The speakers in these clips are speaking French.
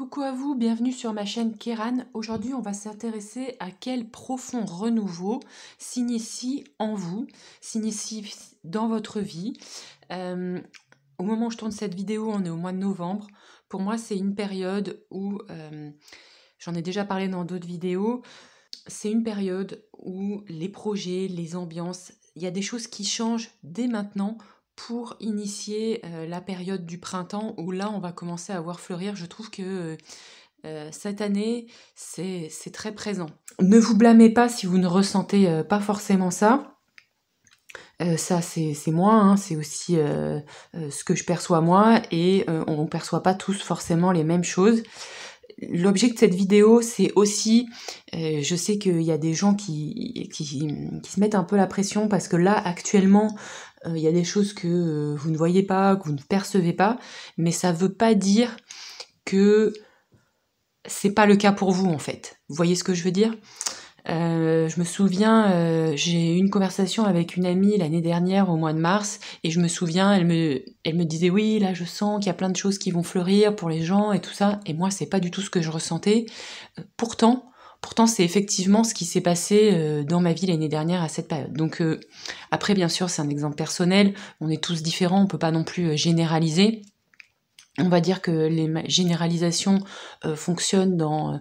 Coucou à vous, bienvenue sur ma chaîne Kéran. Aujourd'hui, on va s'intéresser à quel profond renouveau s'initie en vous, s'initie dans votre vie. Au moment où je tourne cette vidéo, on est au mois de novembre. Pour moi, c'est une période où, j'en ai déjà parlé dans d'autres vidéos, c'est une période où les projets, les ambiances, il y a des choses qui changent dès maintenant pour initier la période du printemps où là on va commencer à voir fleurir. Je trouve que cette année c'est très présent. Ne vous blâmez pas si vous ne ressentez pas forcément ça. Ça c'est moi, hein, c'est aussi ce que je perçois moi et on ne perçoit pas tous forcément les mêmes choses. L'objet de cette vidéo, c'est aussi, je sais qu'il y a des gens qui se mettent un peu la pression parce que là, actuellement, il y a des choses que vous ne voyez pas, que vous ne percevez pas, mais ça veut pas dire que c'est pas le cas pour vous, en fait. Vous voyez ce que je veux dire ? Je me souviens, j'ai eu une conversation avec une amie l'année dernière au mois de mars et je me souviens, elle me disait oui, là je sens qu'il y a plein de choses qui vont fleurir pour les gens et tout ça, et moi c'est pas du tout ce que je ressentais. Pourtant c'est effectivement ce qui s'est passé dans ma vie l'année dernière à cette période. Donc après bien sûr c'est un exemple personnel, on est tous différents, on peut pas non plus généraliser. On va dire que les généralisations fonctionnent dans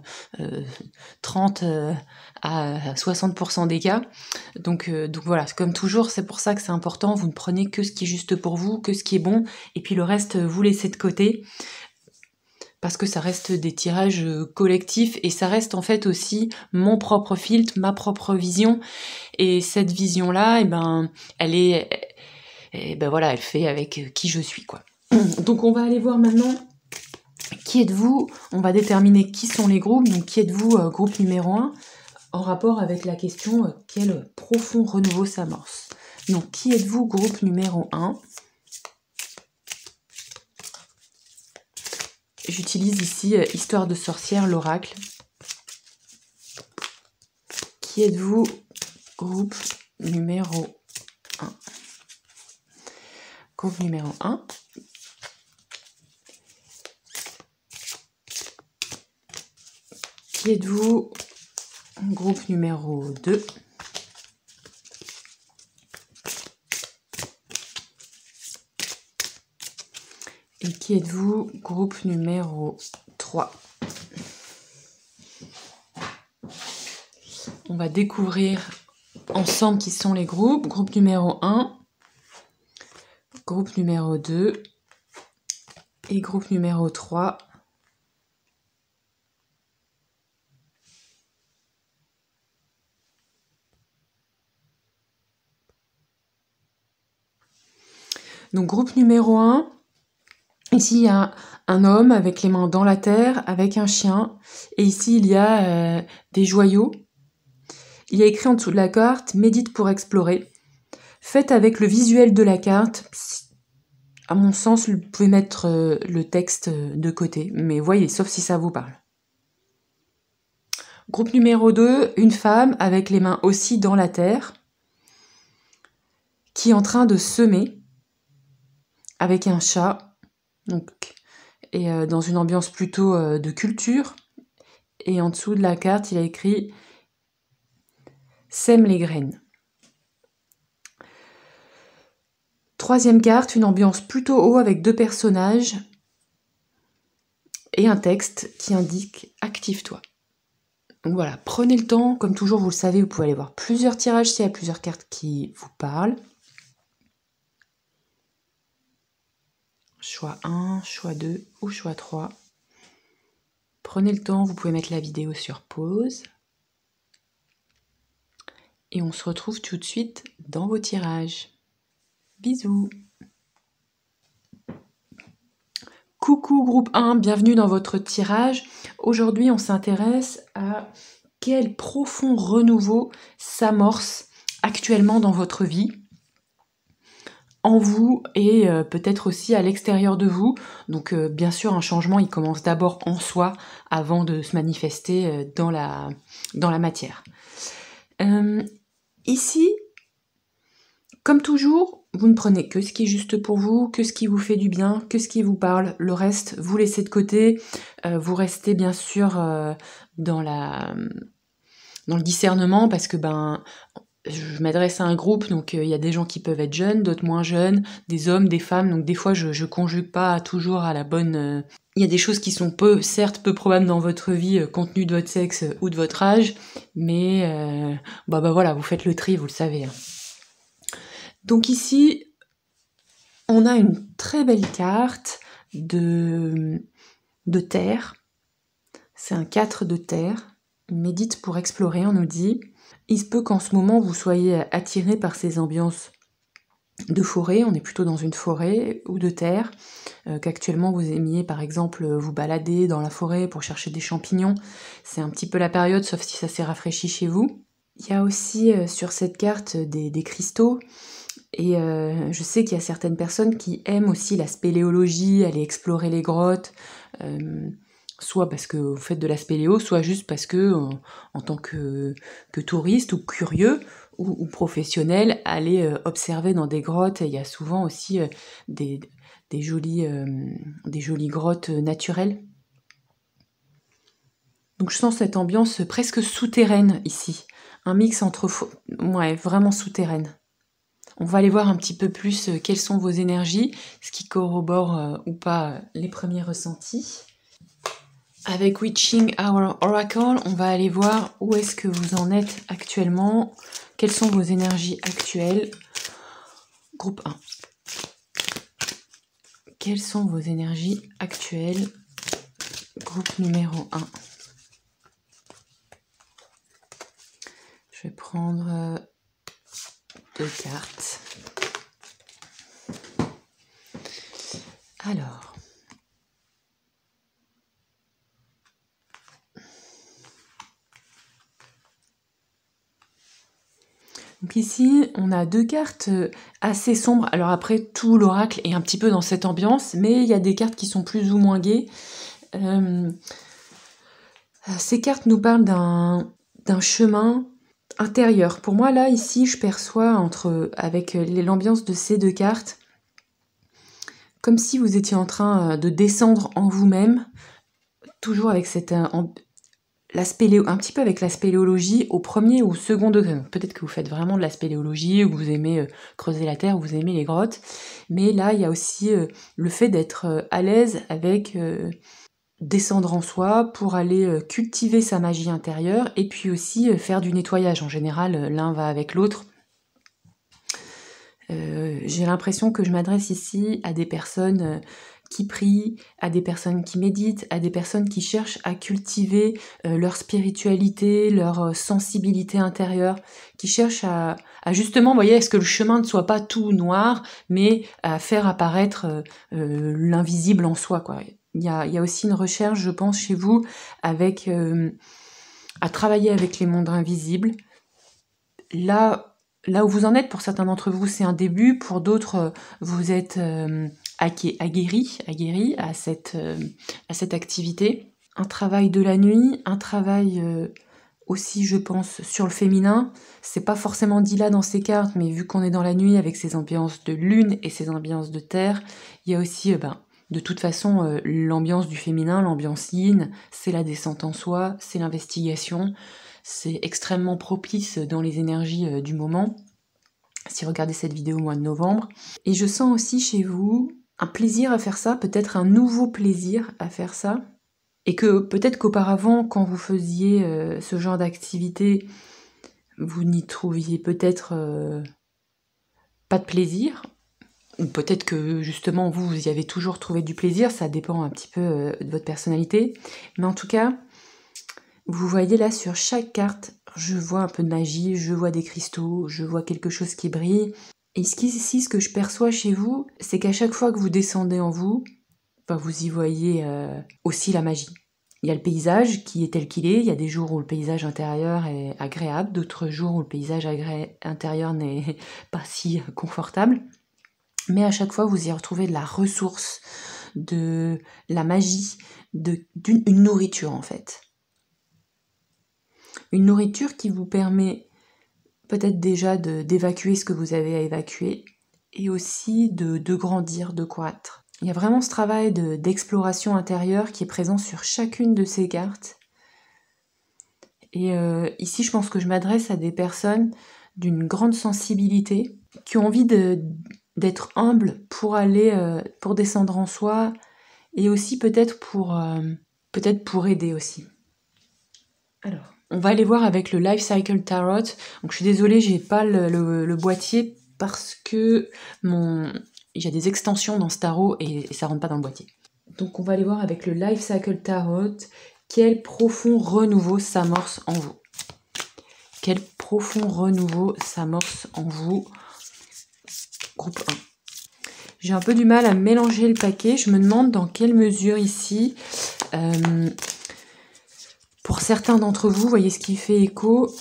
30 à 60% des cas. Donc voilà, comme toujours, c'est pour ça que c'est important, vous ne prenez que ce qui est juste pour vous, que ce qui est bon, et puis le reste, vous laissez de côté, parce que ça reste des tirages collectifs, et ça reste en fait aussi mon propre filtre, ma propre vision, et cette vision-là, elle fait avec qui je suis, quoi. Donc on va aller voir maintenant qui êtes-vous, on va déterminer qui sont les groupes, donc qui êtes-vous groupe numéro 1, en rapport avec la question quel profond renouveau s'amorce. Donc qui êtes-vous groupe numéro 1 ? J'utilise ici Histoire de sorcière, l'oracle. Qui êtes-vous groupe numéro 1 ? Groupe numéro 1. Qui êtes-vous groupe numéro 2 ? Et qui êtes-vous groupe numéro 3 ? On va découvrir ensemble qui sont les groupes. Groupe numéro 1, groupe numéro 2 et groupe numéro 3. Donc groupe numéro 1, ici il y a un homme avec les mains dans la terre, avec un chien, et ici il y a des joyaux. Il y a écrit en dessous de la carte « Médite pour explorer ». Faites avec le visuel de la carte. À mon sens, vous pouvez mettre le texte de côté, mais voyez, sauf si ça vous parle. Groupe numéro 2, une femme avec les mains aussi dans la terre, qui est en train de semer, avec un chat, et dans une ambiance plutôt de culture. Et en dessous de la carte, il a écrit « Sème les graines ». Troisième carte, une ambiance plutôt haut avec deux personnages et un texte qui indique « Active-toi ». Donc voilà, prenez le temps, comme toujours vous le savez, vous pouvez aller voir plusieurs tirages s'il y a plusieurs cartes qui vous parlent. Choix 1, choix 2 ou choix 3. Prenez le temps, vous pouvez mettre la vidéo sur pause. Et on se retrouve tout de suite dans vos tirages. Bisous. Coucou groupe 1, bienvenue dans votre tirage. Aujourd'hui, on s'intéresse à quel profond renouveau s'amorce actuellement dans votre vie, en vous et peut-être aussi à l'extérieur de vous. Donc bien sûr, un changement, il commence d'abord en soi avant de se manifester dans la matière. Ici, comme toujours, vous ne prenez que ce qui est juste pour vous, que ce qui vous fait du bien, que ce qui vous parle. Le reste, vous laissez de côté. Vous restez bien sûr dans le discernement parce que je m'adresse à un groupe, donc il y a des gens qui peuvent être jeunes, d'autres moins jeunes, des hommes, des femmes, donc des fois je conjugue pas toujours à la bonne... Il y a des choses qui sont certes peu probables dans votre vie, compte tenu de votre sexe ou de votre âge, mais voilà, vous faites le tri, vous le savez. Hein. Donc ici, on a une très belle carte de terre. C'est un 4 de terre. Médite pour explorer, on nous dit. Il se peut qu'en ce moment, vous soyez attiré par ces ambiances de forêt, on est plutôt dans une forêt, ou de terre, qu'actuellement vous aimiez par exemple vous balader dans la forêt pour chercher des champignons. C'est un petit peu la période, sauf si ça s'est rafraîchi chez vous. Il y a aussi sur cette carte des cristaux, et je sais qu'il y a certaines personnes qui aiment aussi la spéléologie, aller explorer les grottes, soit parce que vous faites de la spéléo, soit juste parce que en tant que touriste ou curieux ou professionnel, aller observer dans des grottes. Et il y a souvent aussi des jolies grottes naturelles. Donc je sens cette ambiance presque souterraine ici, un mix entre... Ouais, vraiment souterraine. On va aller voir un petit peu plus quelles sont vos énergies, ce qui corrobore ou pas les premiers ressentis. Avec Witching Hour Oracle, on va aller voir où est-ce que vous en êtes actuellement, quelles sont vos énergies actuelles. Groupe 1. Quelles sont vos énergies actuelles? Groupe numéro 1. Je vais prendre 2 cartes. Alors. Donc ici, on a 2 cartes assez sombres. Alors après, tout l'oracle est un petit peu dans cette ambiance, mais il y a des cartes qui sont plus ou moins gaies. Ces cartes nous parlent d'un chemin intérieur. Pour moi, là, ici, je perçois avec l'ambiance de ces 2 cartes, comme si vous étiez en train de descendre en vous-même, toujours avec cette... un petit peu avec la spéléologie au premier ou au second degré. Peut-être que vous faites vraiment de la spéléologie, ou vous aimez creuser la terre, ou vous aimez les grottes. Mais là, il y a aussi le fait d'être à l'aise avec descendre en soi pour aller cultiver sa magie intérieure et puis aussi faire du nettoyage. En général, l'un va avec l'autre. J'ai l'impression que je m'adresse ici à des personnes qui prient, à des personnes qui méditent, à des personnes qui cherchent à cultiver leur spiritualité, leur sensibilité intérieure, qui cherchent à justement, vous voyez, est-ce que le chemin ne soit pas tout noir, mais à faire apparaître l'invisible en soi, quoi. Il y a aussi une recherche, je pense, chez vous, avec à travailler avec les mondes invisibles. Là où vous en êtes, pour certains d'entre vous, c'est un début. Pour d'autres, vous êtes aguerris à cette activité. Un travail de la nuit, un travail aussi, je pense, sur le féminin. C'est pas forcément dit là dans ces cartes, mais vu qu'on est dans la nuit avec ces ambiances de lune et ces ambiances de terre, il y a aussi, de toute façon, l'ambiance du féminin, l'ambiance yin, c'est la descente en soi, c'est l'investigation. C'est extrêmement propice dans les énergies du moment, si vous regardez cette vidéo au mois de novembre. Et je sens aussi chez vous un plaisir à faire ça, peut-être un nouveau plaisir à faire ça. Et que peut-être qu'auparavant, quand vous faisiez ce genre d'activité, vous n'y trouviez peut-être pas de plaisir. Ou peut-être que justement, vous y avez toujours trouvé du plaisir, ça dépend un petit peu de votre personnalité. Mais en tout cas, vous voyez là sur chaque carte, je vois un peu de magie, je vois des cristaux, je vois quelque chose qui brille. Et ici, ce que je perçois chez vous, c'est qu'à chaque fois que vous descendez en vous, vous y voyez aussi la magie. Il y a le paysage qui est tel qu'il est, il y a des jours où le paysage intérieur est agréable, d'autres jours où le paysage intérieur n'est pas si confortable. Mais à chaque fois, vous y retrouvez de la ressource, de la magie, une nourriture en fait. Une nourriture qui vous permet peut-être déjà d'évacuer ce que vous avez à évacuer et aussi de grandir, de croître. Il y a vraiment ce travail d'exploration intérieure qui est présent sur chacune de ces cartes. Et ici, je pense que je m'adresse à des personnes d'une grande sensibilité, qui ont envie d'être humbles pour aller, pour descendre en soi, et aussi peut-être pour aider aussi. Alors, on va aller voir avec le Life Cycle Tarot. Donc, je suis désolée, j'ai pas le boîtier parce que il y a des extensions dans ce tarot et ça rentre pas dans le boîtier. Donc, on va aller voir avec le Life Cycle Tarot quel profond renouveau s'amorce en vous. Quel profond renouveau s'amorce en vous. Groupe 1. J'ai un peu du mal à mélanger le paquet. Je me demande dans quelle mesure ici, pour certains d'entre vous, voyez ce qui fait écho,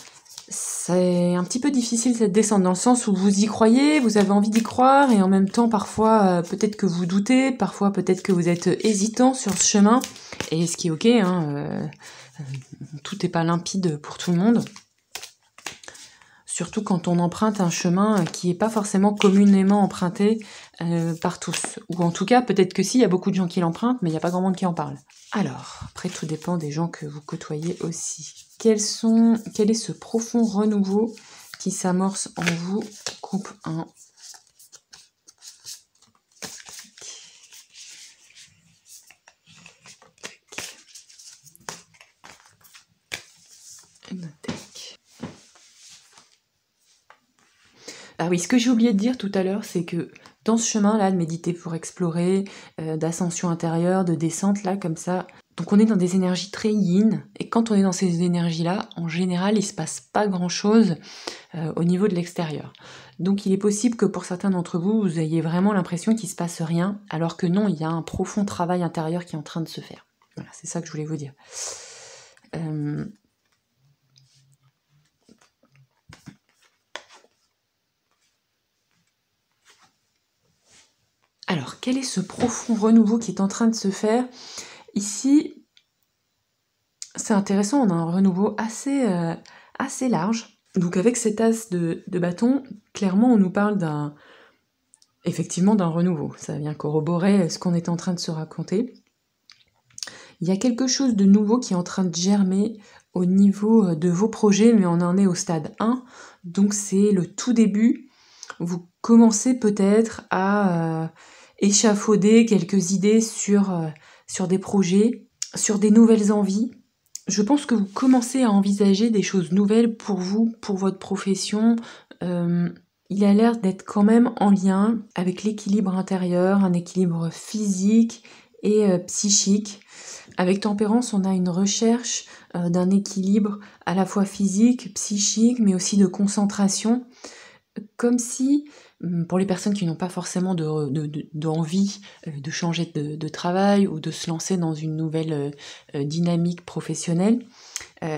c'est un petit peu difficile cette descente, dans le sens où vous y croyez, vous avez envie d'y croire, et en même temps, parfois, peut-être que vous doutez, parfois, peut-être que vous êtes hésitant sur ce chemin, et ce qui est ok, hein, tout n'est pas limpide pour tout le monde. Surtout quand on emprunte un chemin qui n'est pas forcément communément emprunté par tous. Ou en tout cas, peut-être que si, il y a beaucoup de gens qui l'empruntent, mais il n'y a pas grand monde qui en parle. Alors, après, tout dépend des gens que vous côtoyez aussi. Quel est ce profond renouveau qui s'amorce en vous, groupe 1? Ah oui, ce que j'ai oublié de dire tout à l'heure, c'est que dans ce chemin-là, de méditer pour explorer, d'ascension intérieure, de descente, là, comme ça, donc on est dans des énergies très yin, et quand on est dans ces énergies-là, en général, il ne se passe pas grand-chose au niveau de l'extérieur. Donc il est possible que pour certains d'entre vous, vous ayez vraiment l'impression qu'il ne se passe rien, alors que non, il y a un profond travail intérieur qui est en train de se faire. Voilà, c'est ça que je voulais vous dire. Alors, quel est ce profond renouveau qui est en train de se faire? Ici, c'est intéressant, on a un renouveau assez large. Donc avec cet as de bâton, clairement, on nous parle effectivement d'un renouveau. Ça vient corroborer ce qu'on est en train de se raconter. Il y a quelque chose de nouveau qui est en train de germer au niveau de vos projets, mais on en est au stade 1. Donc c'est le tout début. Vous commencez peut-être à échafauder quelques idées sur des projets, sur des nouvelles envies. Je pense que vous commencez à envisager des choses nouvelles pour vous, pour votre profession. Il a l'air d'être quand même en lien avec l'équilibre intérieur, un équilibre physique et psychique. Avec Tempérance, on a une recherche d'un équilibre à la fois physique, psychique, mais aussi de concentration. Comme si, pour les personnes qui n'ont pas forcément d'envie de changer de travail ou de se lancer dans une nouvelle dynamique professionnelle,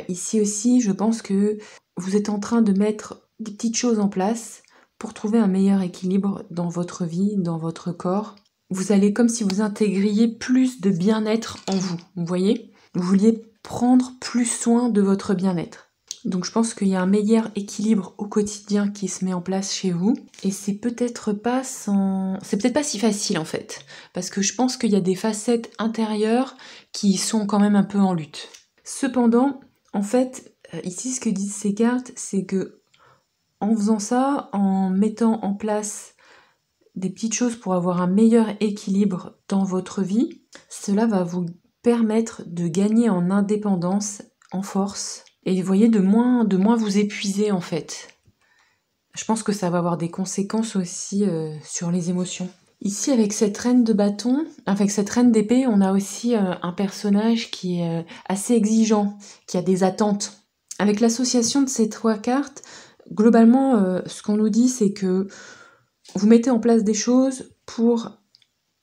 ici aussi, je pense que vous êtes en train de mettre des petites choses en place pour trouver un meilleur équilibre dans votre vie, dans votre corps. Vous allez comme si vous intégriez plus de bien-être en vous, vous voyez? Vous vouliez prendre plus soin de votre bien-être. Donc je pense qu'il y a un meilleur équilibre au quotidien qui se met en place chez vous. Et c'est peut-être pas si facile en fait. Parce que je pense qu'il y a des facettes intérieures qui sont quand même un peu en lutte. Cependant, en fait, ici ce que disent ces cartes, c'est que en faisant ça, en mettant en place des petites choses pour avoir un meilleur équilibre dans votre vie, cela va vous permettre de gagner en indépendance, en force, et vous voyez, de moins vous épuiser en fait. Je pense que ça va avoir des conséquences aussi sur les émotions. Ici, avec cette reine de bâton, avec cette reine d'épée, on a aussi un personnage qui est assez exigeant, qui a des attentes. Avec l'association de ces 3 cartes, globalement, ce qu'on nous dit, c'est que vous mettez en place des choses pour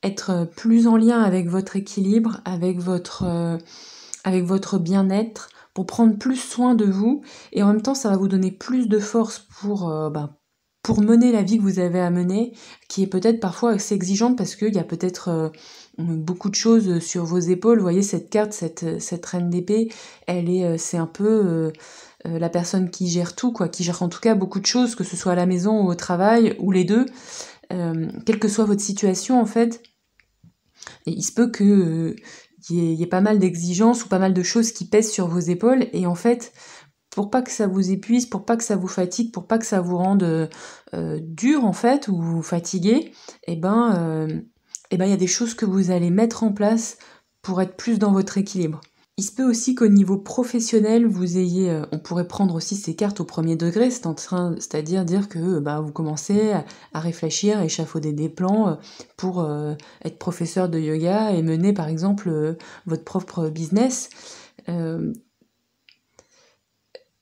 être plus en lien avec votre équilibre, avec votre bien-être, pour prendre plus soin de vous, et en même temps ça va vous donner plus de force pour mener la vie que vous avez à mener, qui est peut-être parfois assez exigeante parce qu'il y a peut-être beaucoup de choses sur vos épaules. Vous voyez cette carte, cette reine d'épée, c'est un peu la personne qui gère tout, quoi, qui gère en tout cas beaucoup de choses, que ce soit à la maison ou au travail, ou les deux. quelle que soit votre situation en fait, et il se peut que y ait pas mal d'exigences ou pas mal de choses qui pèsent sur vos épaules, et en fait, pour pas que ça vous épuise, pour pas que ça vous fatigue, pour pas que ça vous rende dur en fait, ou fatigué, il y a des choses que vous allez mettre en place pour être plus dans votre équilibre. Il se peut aussi qu'au niveau professionnel, vous ayez, on pourrait prendre aussi ces cartes au premier degré, c'est-à-dire dire que vous commencez à réfléchir, à échafauder des plans pour être professeur de yoga et mener par exemple votre propre business.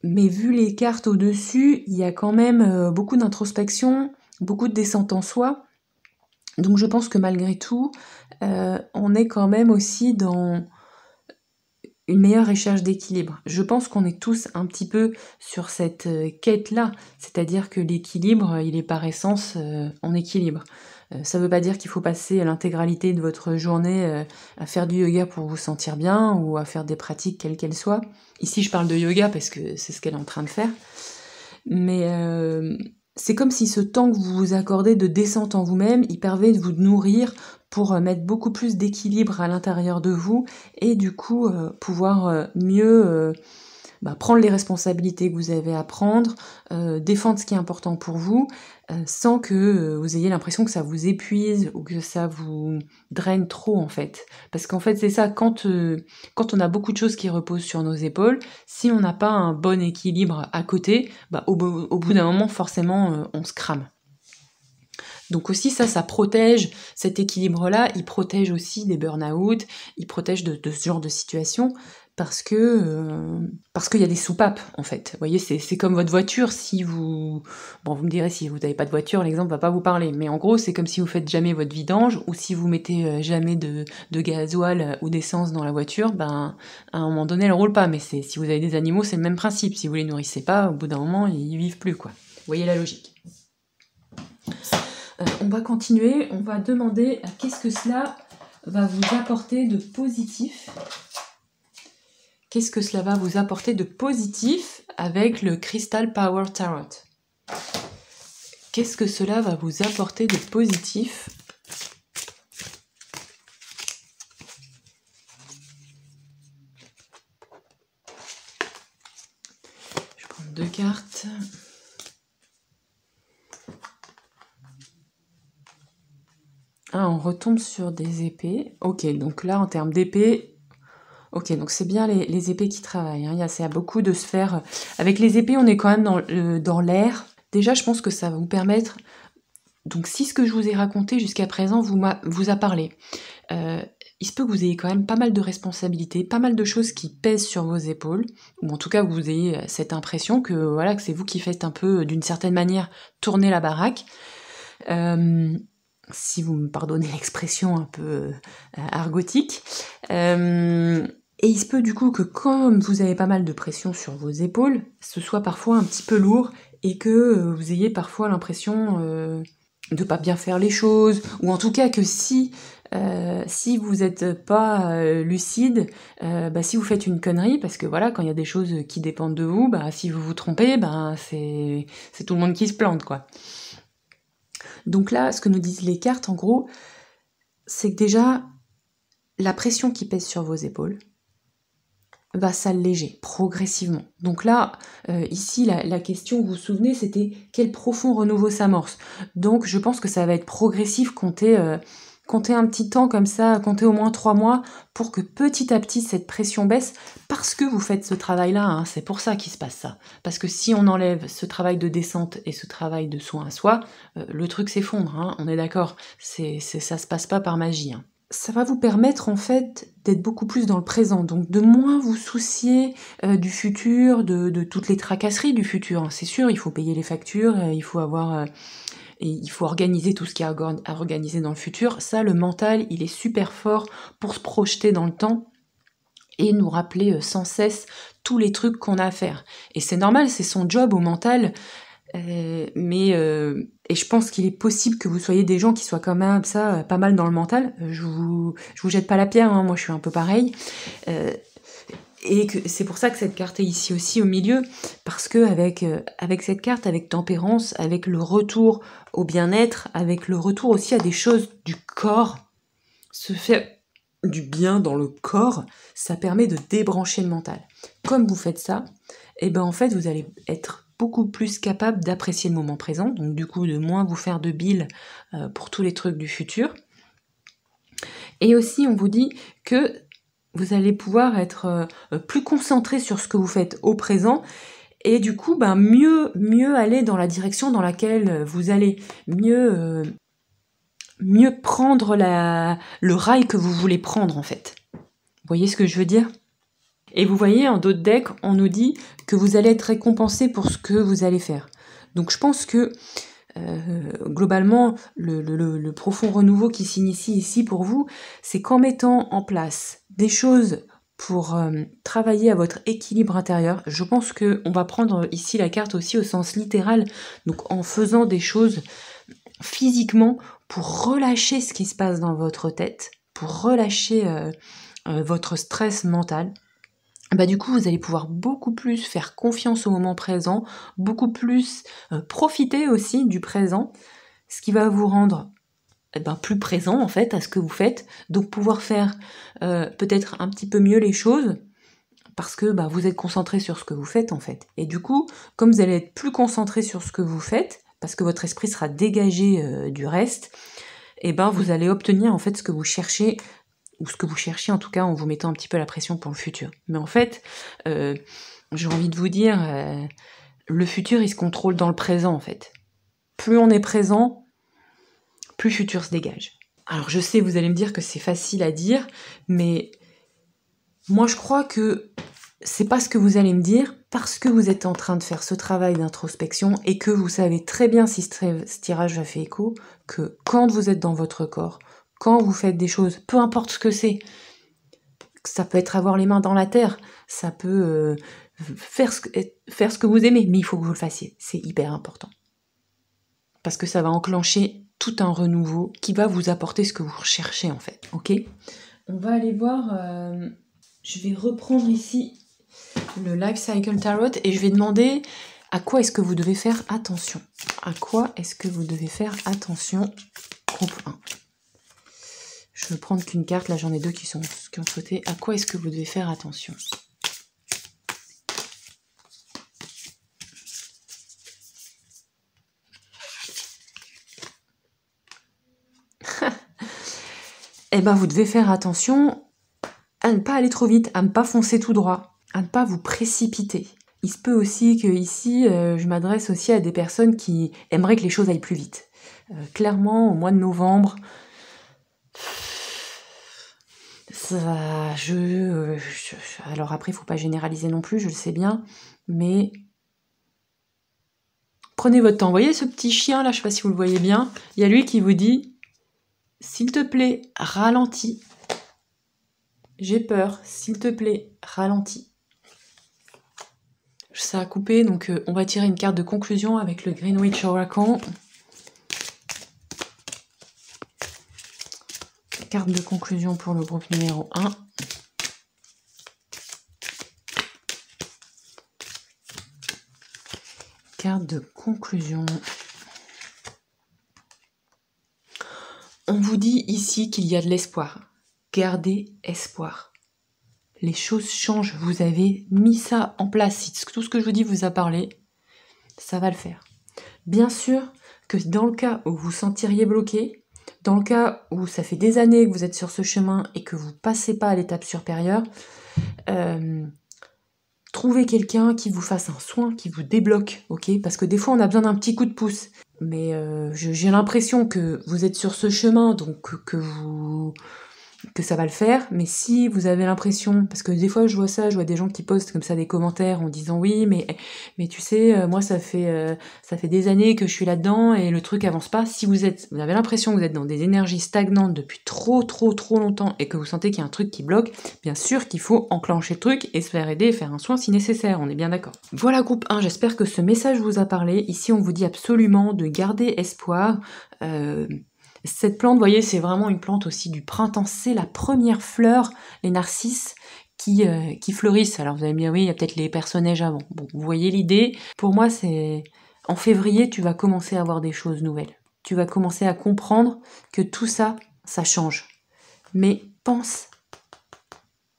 Mais vu les cartes au-dessus, il y a quand même beaucoup d'introspection, beaucoup de descente en soi. Donc je pense que malgré tout, on est quand même aussi dans une meilleure recherche d'équilibre. Je pense qu'on est tous un petit peu sur cette quête-là, c'est-à-dire que l'équilibre, il est par essence en équilibre. Ça ne veut pas dire qu'il faut passer l'intégralité de votre journée à faire du yoga pour vous sentir bien ou à faire des pratiques quelles qu'elles soient. Ici, je parle de yoga parce que c'est ce qu'elle est en train de faire. Mais c'est comme si ce temps que vous vous accordez de descente en vous-même, il permet de vous nourrir pour mettre beaucoup plus d'équilibre à l'intérieur de vous et du coup pouvoir mieux prendre les responsabilités que vous avez à prendre, défendre ce qui est important pour vous, sans que vous ayez l'impression que ça vous épuise ou que ça vous draine trop en fait. Parce qu'en fait c'est ça, quand on a beaucoup de choses qui reposent sur nos épaules, si on n'a pas un bon équilibre à côté, au bout d'un moment forcément on se crame. Donc aussi ça protège cet équilibre-là, il protège aussi des burn-out, il protège de ce genre de situation parce qu'il y a des soupapes en fait. Vous voyez, c'est comme votre voiture, si vous... Bon, vous me direz, si vous n'avez pas de voiture, l'exemple va pas vous parler, mais en gros, c'est comme si vous faites jamais votre vidange ou si vous mettez jamais de gasoil ou d'essence dans la voiture, à un moment donné, elle roule pas. Mais si vous avez des animaux, c'est le même principe. Si vous les nourrissez pas, au bout d'un moment, ils vivent plus, quoi. Vous voyez la logique. On va continuer, on va demander qu'est-ce que cela va vous apporter de positif. Qu'est-ce que cela va vous apporter de positif avec le Crystal Power Tarot? Qu'est-ce que cela va vous apporter de positif? Je prends 2 cartes. On retombe sur des épées. Ok, donc là, en termes d'épées, ok, donc c'est bien les épées qui travaillent. Il y a beaucoup de sphères. Avec les épées, on est quand même dans l'air. Déjà, je pense que ça va vous permettre... Donc, si ce que je vous ai raconté jusqu'à présent vous a parlé, il se peut que vous ayez quand même pas mal de responsabilités, pas mal de choses qui pèsent sur vos épaules, ou en tout cas que vous ayez cette impression que c'est vous qui faites un peu, d'une certaine manière, tourner la baraque. Si vous me pardonnez l'expression un peu argotique. Et il se peut du coup que comme vous avez pas mal de pression sur vos épaules, ce soit parfois un petit peu lourd et que vous ayez parfois l'impression de pas bien faire les choses, ou en tout cas que si vous n'êtes pas lucide, si vous faites une connerie, parce que voilà, quand il y a des choses qui dépendent de vous, si vous vous trompez, c'est tout le monde qui se plante, quoi. Donc là, ce que nous disent les cartes, en gros, c'est que déjà, la pression qui pèse sur vos épaules va s'alléger progressivement. Donc là, ici, la question, vous vous souvenez, c'était quel profond renouveau s'amorce. Donc je pense que ça va être progressif, comptez un petit temps comme ça, comptez au moins 3 mois pour que petit à petit cette pression baisse, parce que vous faites ce travail-là, c'est pour ça qu'il se passe ça. Parce que si on enlève ce travail de descente et ce travail de soin à soi, le truc s'effondre, on est d'accord, ça se passe pas par magie. Ça va vous permettre en fait d'être beaucoup plus dans le présent, donc de moins vous soucier du futur, de toutes les tracasseries du futur. C'est sûr, il faut payer les factures, il faut organiser tout ce qu'il y a à organiser dans le futur. Ça, le mental, il est super fort pour se projeter dans le temps et nous rappeler sans cesse tous les trucs qu'on a à faire. Et c'est normal, c'est son job au mental, et je pense qu'il est possible que vous soyez des gens qui soient quand même pas mal dans le mental. Je vous jette pas la pierre, moi je suis un peu pareil. Et c'est pour ça que cette carte est ici aussi au milieu, parce que avec cette carte, avec tempérance, avec le retour au bien-être, avec le retour aussi à des choses du corps, se faire du bien dans le corps, ça permet de débrancher le mental. Comme vous faites ça, et ben en fait vous allez être beaucoup plus capable d'apprécier le moment présent, donc du coup de moins vous faire de bile pour tous les trucs du futur. Et aussi on vous dit que vous allez pouvoir être plus concentré sur ce que vous faites au présent et du coup mieux aller dans la direction dans laquelle vous allez, mieux prendre le rail que vous voulez prendre en fait. Vous voyez ce que je veux dire ? Et vous voyez, en d'autres decks, on nous dit que vous allez être récompensé pour ce que vous allez faire. Donc je pense que globalement, le profond renouveau qui s'initie ici pour vous, c'est qu'en mettant en place des choses pour travailler à votre équilibre intérieur, je pense qu'on va prendre ici la carte aussi au sens littéral, donc en faisant des choses physiquement pour relâcher ce qui se passe dans votre tête, pour relâcher votre stress mental. Du coup, vous allez pouvoir beaucoup plus faire confiance au moment présent, beaucoup plus profiter aussi du présent, ce qui va vous rendre plus présent en fait à ce que vous faites, donc pouvoir faire peut-être un petit peu mieux les choses, parce que vous êtes concentré sur ce que vous faites en fait. Et du coup, comme vous allez être plus concentré sur ce que vous faites, parce que votre esprit sera dégagé du reste, et vous allez obtenir en fait ce que vous cherchez, ou ce que vous cherchez en tout cas en vous mettant un petit peu la pression pour le futur. Mais en fait, j'ai envie de vous dire, le futur il se contrôle dans le présent en fait. Plus on est présent, plus le futur se dégage. Alors je sais, vous allez me dire que c'est facile à dire, mais moi je crois que c'est pas ce que vous allez me dire parce que vous êtes en train de faire ce travail d'introspection et que vous savez très bien, si ce tirage a fait écho, que quand vous êtes dans votre corps, quand vous faites des choses, peu importe ce que c'est, ça peut être avoir les mains dans la terre, ça peut faire ce que vous aimez, mais il faut que vous le fassiez, c'est hyper important. Parce que ça va enclencher tout un renouveau qui va vous apporter ce que vous recherchez en fait, ok ? On va aller voir, je vais reprendre ici le Life Cycle Tarot et je vais demander à quoi est-ce que vous devez faire attention. À quoi est-ce que vous devez faire attention, groupe 1. Je vais prendre qu'une carte, là j'en ai deux qui ont sauté. À quoi est-ce que vous devez faire attention ? Vous devez faire attention à ne pas aller trop vite, à ne pas foncer tout droit, à ne pas vous précipiter. Il se peut aussi que ici, je m'adresse aussi à des personnes qui aimeraient que les choses aillent plus vite. Clairement, au mois de novembre, alors après, il ne faut pas généraliser non plus, je le sais bien, mais prenez votre temps. Vous voyez ce petit chien là, je ne sais pas si vous le voyez bien, il y a lui qui vous dit « S'il te plaît, ralentis. J'ai peur, s'il te plaît, ralentis. » Ça a coupé, donc on va tirer une carte de conclusion avec le Greenwich Oracle. Carte de conclusion pour le groupe numéro 1. Carte de conclusion. On vous dit ici qu'il y a de l'espoir. Gardez espoir. Les choses changent. Vous avez mis ça en place. Si tout ce que je vous dis vous a parlé, ça va le faire. Bien sûr que dans le cas où vous vous sentiriez bloqué, dans le cas où ça fait des années que vous êtes sur ce chemin et que vous ne passez pas à l'étape supérieure, trouvez quelqu'un qui vous fasse un soin, qui vous débloque, ok ? Parce que des fois, on a besoin d'un petit coup de pouce. Mais j'ai l'impression que vous êtes sur ce chemin, donc que ça va le faire. Mais si vous avez l'impression, parce que des fois je vois des gens qui postent comme ça des commentaires en disant oui, mais tu sais, moi ça fait des années que je suis là-dedans et le truc avance pas. Si vous avez l'impression que vous êtes dans des énergies stagnantes depuis trop longtemps et que vous sentez qu'il y a un truc qui bloque, bien sûr qu'il faut enclencher le truc et se faire aider et faire un soin si nécessaire, on est bien d'accord. Voilà groupe 1, j'espère que ce message vous a parlé. Ici on vous dit absolument de garder espoir. Cette plante, vous voyez, c'est vraiment une plante aussi du printemps. C'est la première fleur, les narcisses, qui fleurissent. Alors vous allez me dire, oui, il y a peut-être les personnages avant. Bon, vous voyez l'idée. Pour moi, c'est en février, tu vas commencer à voir des choses nouvelles. Tu vas commencer à comprendre que tout ça, ça change. Mais pense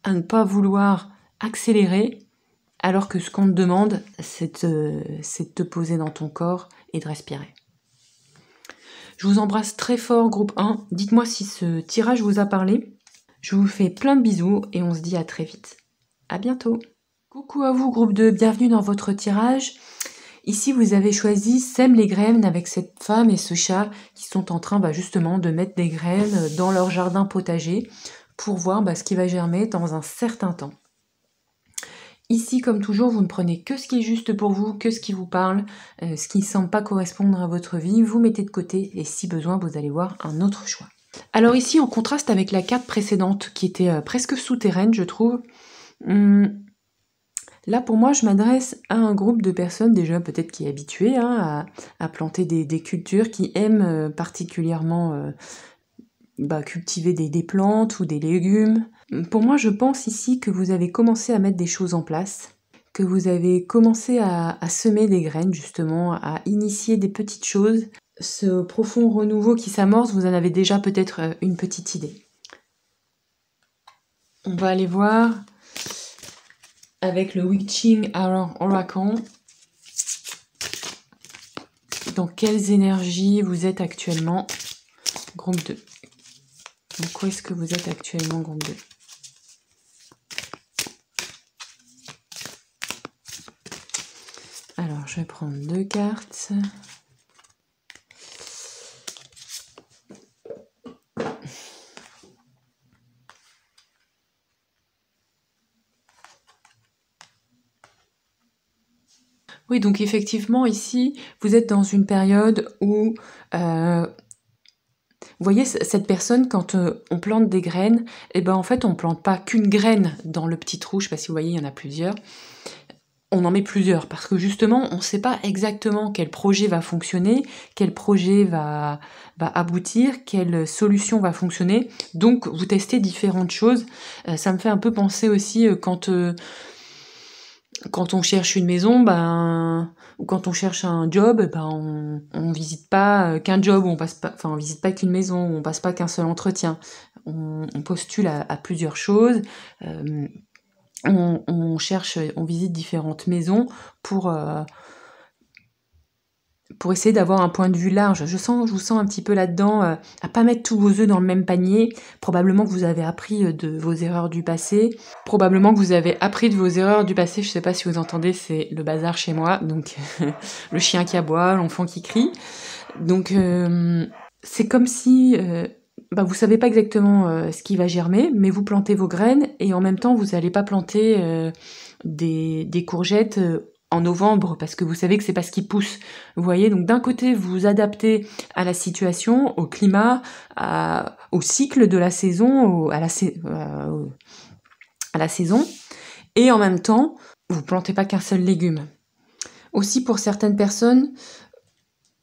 à ne pas vouloir accélérer, alors que ce qu'on te demande, c'est de te poser dans ton corps et de respirer. Je vous embrasse très fort, groupe 1. Dites-moi si ce tirage vous a parlé. Je vous fais plein de bisous et on se dit à très vite. À bientôt. Coucou à vous, groupe 2. Bienvenue dans votre tirage. Ici, vous avez choisi Sème les graines avec cette femme et ce chat qui sont en train justement de mettre des graines dans leur jardin potager pour voir ce qui va germer dans un certain temps. Ici, comme toujours, vous ne prenez que ce qui est juste pour vous, que ce qui vous parle, ce qui ne semble pas correspondre à votre vie, vous mettez de côté et si besoin, vous allez voir un autre choix. Alors ici, en contraste avec la carte précédente qui était presque souterraine, je trouve, là pour moi, je m'adresse à un groupe de personnes déjà peut-être qui est habitué à planter des cultures, qui aiment particulièrement cultiver des plantes ou des légumes. Pour moi, je pense ici que vous avez commencé à mettre des choses en place, que vous avez commencé à semer des graines justement, à initier des petites choses. Ce profond renouveau qui s'amorce, vous en avez déjà peut-être une petite idée. On va aller voir avec le Witching Oracle dans quelles énergies vous êtes actuellement, groupe 2. Donc, où est-ce que vous êtes actuellement, groupe 2? Alors, je vais prendre 2 cartes. Oui, donc effectivement, ici, vous êtes dans une période où... vous voyez, cette personne, quand on plante des graines, en fait, on ne plante pas qu'une graine dans le petit trou. Je ne sais pas si vous voyez, il y en a plusieurs. On en met plusieurs parce que justement, on ne sait pas exactement quel projet va fonctionner, quel projet va aboutir, quelle solution va fonctionner. Donc, vous testez différentes choses. Ça me fait un peu penser aussi quand on cherche une maison, ou quand on cherche un job, on visite pas qu'un job, on visite pas qu'une maison, on passe pas qu'un seul entretien. On postule à plusieurs choses. On cherche, on visite différentes maisons pour essayer d'avoir un point de vue large. Je vous sens un petit peu là-dedans, à pas mettre tous vos œufs dans le même panier. Probablement que vous avez appris de vos erreurs du passé. Je sais pas si vous entendez, c'est le bazar chez moi. Donc, le chien qui aboie, l'enfant qui crie. Donc, c'est comme si... vous savez pas exactement ce qui va germer, mais vous plantez vos graines et en même temps, vous n'allez pas planter des courgettes en novembre, parce que vous savez que c'est pas ce qui pousse. Vous voyez, donc d'un côté, vous vous adaptez à la situation, au climat, au cycle de la saison, à la saison, et en même temps, vous plantez pas qu'un seul légume. Aussi, pour certaines personnes,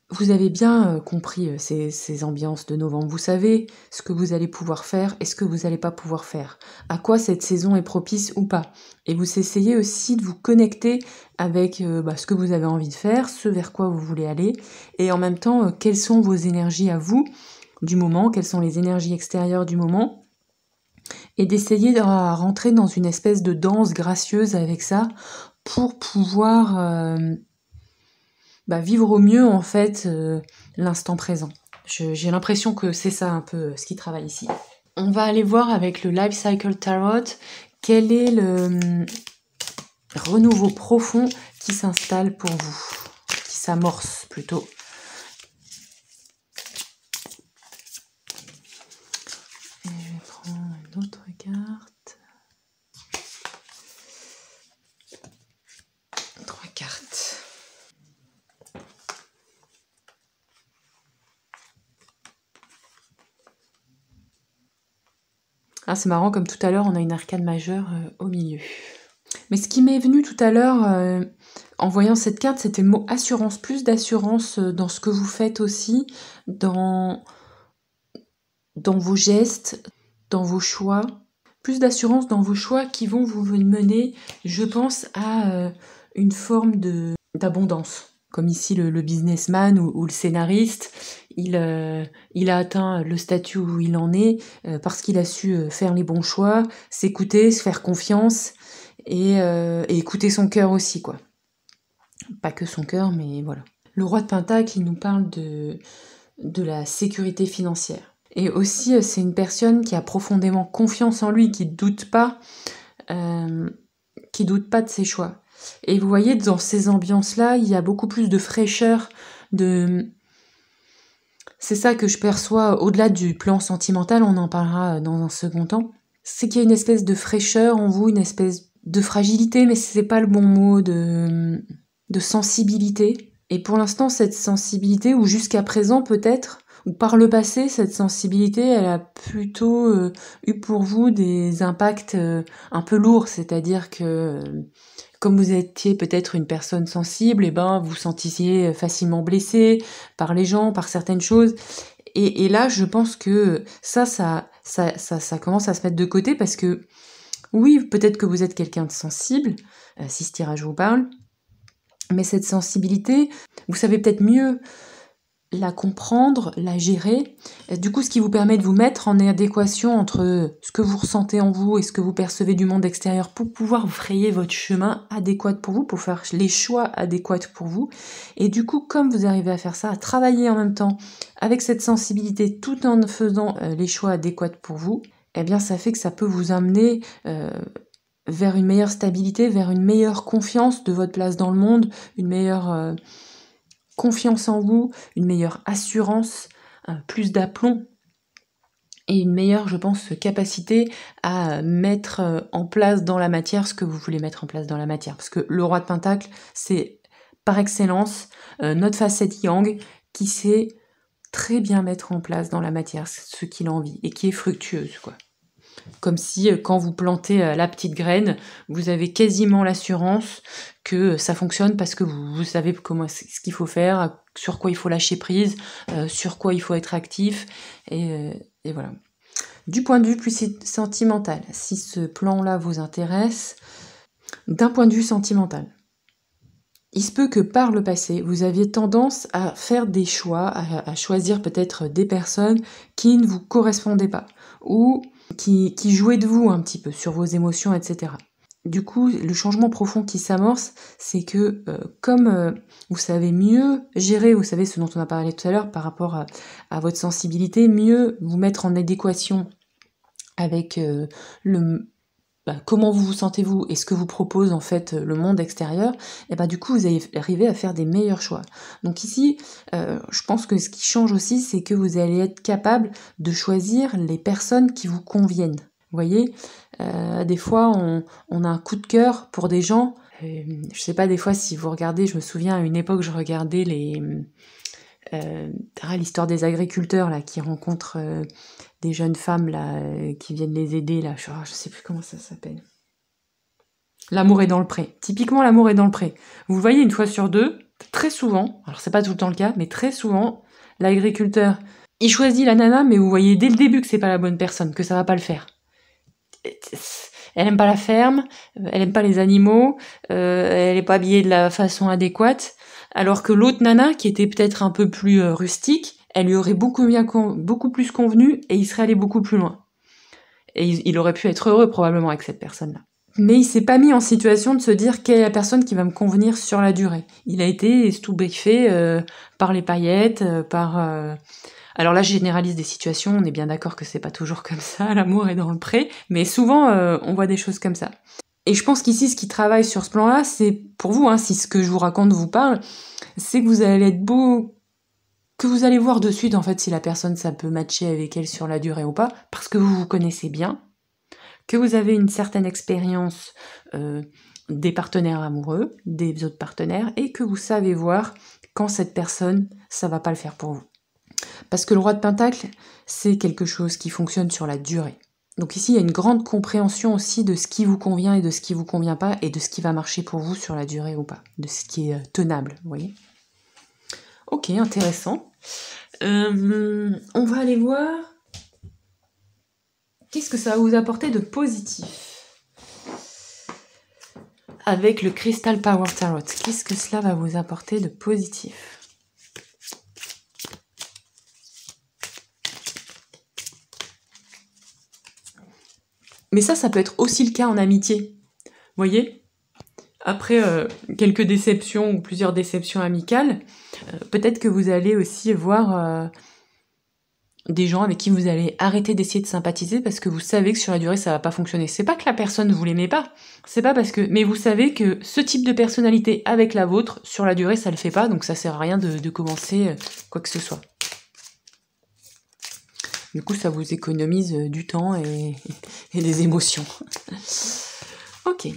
vous avez bien compris ces ambiances de novembre. Vous savez ce que vous allez pouvoir faire et ce que vous n'allez pas pouvoir faire. À quoi cette saison est propice ou pas. Et vous essayez aussi de vous connecter avec ce que vous avez envie de faire, ce vers quoi vous voulez aller. Et en même temps, quelles sont vos énergies à vous du moment, quelles sont les énergies extérieures du moment. Et d'essayer de rentrer dans une espèce de danse gracieuse avec ça pour pouvoir... vivre au mieux en fait l'instant présent. J'ai l'impression que c'est ça un peu ce qui travaille ici. On va aller voir avec le Life Cycle Tarot quel est le renouveau profond qui s'installe pour vous, qui s'amorce plutôt. Et je vais prendre une autre carte. 3 cartes. Ah, c'est marrant, comme tout à l'heure, on a une arcane majeure au milieu. Mais ce qui m'est venu tout à l'heure, en voyant cette carte, c'était le mot assurance. Plus d'assurance dans ce que vous faites aussi, dans vos gestes, dans vos choix. plus d'assurance dans vos choix qui vont vous mener, je pense, à une forme d'abondance. Comme ici le businessman ou le scénariste, il a atteint le statut où il en est parce qu'il a su faire les bons choix, s'écouter, se faire confiance et écouter son cœur aussi, quoi. Pas que son cœur, mais voilà. Le roi de Pentacle, il nous parle de la sécurité financière. Et aussi, c'est une personne qui a profondément confiance en lui, qui ne doute pas de ses choix. Et vous voyez, dans ces ambiances-là, il y a beaucoup plus de fraîcheur, C'est ça que je perçois au-delà du plan sentimental, on en parlera dans un second temps. C'est qu'il y a une espèce de fraîcheur en vous, une espèce de fragilité, mais c'est pas le bon mot, de sensibilité. Et pour l'instant, cette sensibilité, ou jusqu'à présent peut-être, ou par le passé, cette sensibilité, elle a plutôt eu pour vous des impacts un peu lourds, c'est-à-dire que comme vous étiez peut-être une personne sensible, et ben vous sentissiez facilement blessé par les gens, par certaines choses. Et là, je pense que ça commence à se mettre de côté parce que oui, peut-être que vous êtes quelqu'un de sensible, si ce tirage vous parle, mais cette sensibilité, vous savez peut-être mieux la comprendre, la gérer, du coup ce qui vous permet de vous mettre en adéquation entre ce que vous ressentez en vous et ce que vous percevez du monde extérieur pour pouvoir vous frayer votre chemin adéquat pour vous, pour faire les choix adéquats pour vous. Et du coup, comme vous arrivez à faire ça, à travailler en même temps avec cette sensibilité tout en faisant les choix adéquats pour vous, eh bien ça fait que ça peut vous amener vers une meilleure stabilité, vers une meilleure confiance de votre place dans le monde, une meilleure confiance en vous, une meilleure assurance, plus d'aplomb et une meilleure, je pense, capacité à mettre en place dans la matière ce que vous voulez mettre en place dans la matière. Parce que le roi de Pentacle, c'est par excellence notre facette yang qui sait très bien mettre en place dans la matière ce qu'il a envie et qui est fructueuse, quoi. Comme si quand vous plantez la petite graine, vous avez quasiment l'assurance que ça fonctionne parce que vous savez ce qu'il faut faire, sur quoi il faut lâcher prise, sur quoi il faut être actif, et voilà. Du point de vue plus sentimental, si ce plan-là vous intéresse, d'un point de vue sentimental, il se peut que par le passé, vous aviez tendance à faire des choix, à choisir peut-être des personnes qui ne vous correspondaient pas, ou qui jouaient de vous un petit peu sur vos émotions, etc. Du coup, le changement profond qui s'amorce, c'est que comme vous savez mieux gérer, vous savez ce dont on a parlé tout à l'heure par rapport à votre sensibilité, mieux vous mettre en adéquation avec comment vous vous sentez-vous et ce que vous propose en fait le monde extérieur, et du coup vous allez arriver à faire des meilleurs choix. Donc ici, je pense que ce qui change aussi, c'est que vous allez être capable de choisir les personnes qui vous conviennent. Vous voyez, des fois on a un coup de cœur pour des gens. Je sais pas, des fois si vous regardez, je me souviens à une époque je regardais l'histoire des agriculteurs là qui rencontrent des jeunes femmes là qui viennent les aider là, je sais plus comment ça s'appelle. L'amour est dans le pré. Typiquement, l'amour est dans le pré. Vous voyez une fois sur deux, très souvent, alors c'est pas tout le temps le cas, mais très souvent, l'agriculteur, il choisit la nana, mais vous voyez dès le début que c'est pas la bonne personne, que ça va pas le faire. Elle aime pas la ferme, elle aime pas les animaux, elle est pas habillée de la façon adéquate, alors que l'autre nana, qui était peut-être un peu plus rustique, elle lui aurait beaucoup plus convenu et il serait allé beaucoup plus loin. Et il aurait pu être heureux probablement avec cette personne-là. Mais il s'est pas mis en situation de se dire quelle est la personne qui va me convenir sur la durée. Il a été stupéfait par les paillettes, Alors là, je généralise des situations, on est bien d'accord que c'est pas toujours comme ça, l'amour est dans le pré, mais souvent on voit des choses comme ça. Et je pense qu'ici, ce qui travaille sur ce plan-là, c'est pour vous, si ce que je vous raconte vous parle, c'est que vous allez être beau, que vous allez voir de suite en fait si la personne ça peut matcher avec elle sur la durée ou pas, parce que vous vous connaissez bien, que vous avez une certaine expérience des partenaires amoureux, des autres partenaires, et que vous savez voir quand cette personne, ça va pas le faire pour vous. Parce que le roi de Pentacle, c'est quelque chose qui fonctionne sur la durée. Donc ici, il y a une grande compréhension aussi de ce qui vous convient et de ce qui vous convient pas, et de ce qui va marcher pour vous sur la durée ou pas, de ce qui est tenable, vous voyez. Ok, intéressant. On va aller voir Qu'est-ce que ça va vous apporter de positif avec le Crystal Power Tarot? Qu'est-ce que cela va vous apporter de positif? Mais ça peut être aussi le cas en amitié. Vous voyez? Après quelques déceptions ou plusieurs déceptions amicales, peut-être que vous allez aussi voir des gens avec qui vous allez arrêter d'essayer de sympathiser parce que vous savez que sur la durée ça va pas fonctionner. C'est pas que la personne vous l'aimez pas, c'est pas parce que, mais vous savez que ce type de personnalité avec la vôtre sur la durée ça le fait pas, donc ça sert à rien de commencer quoi que ce soit. Du coup ça vous économise du temps et des émotions. Ok.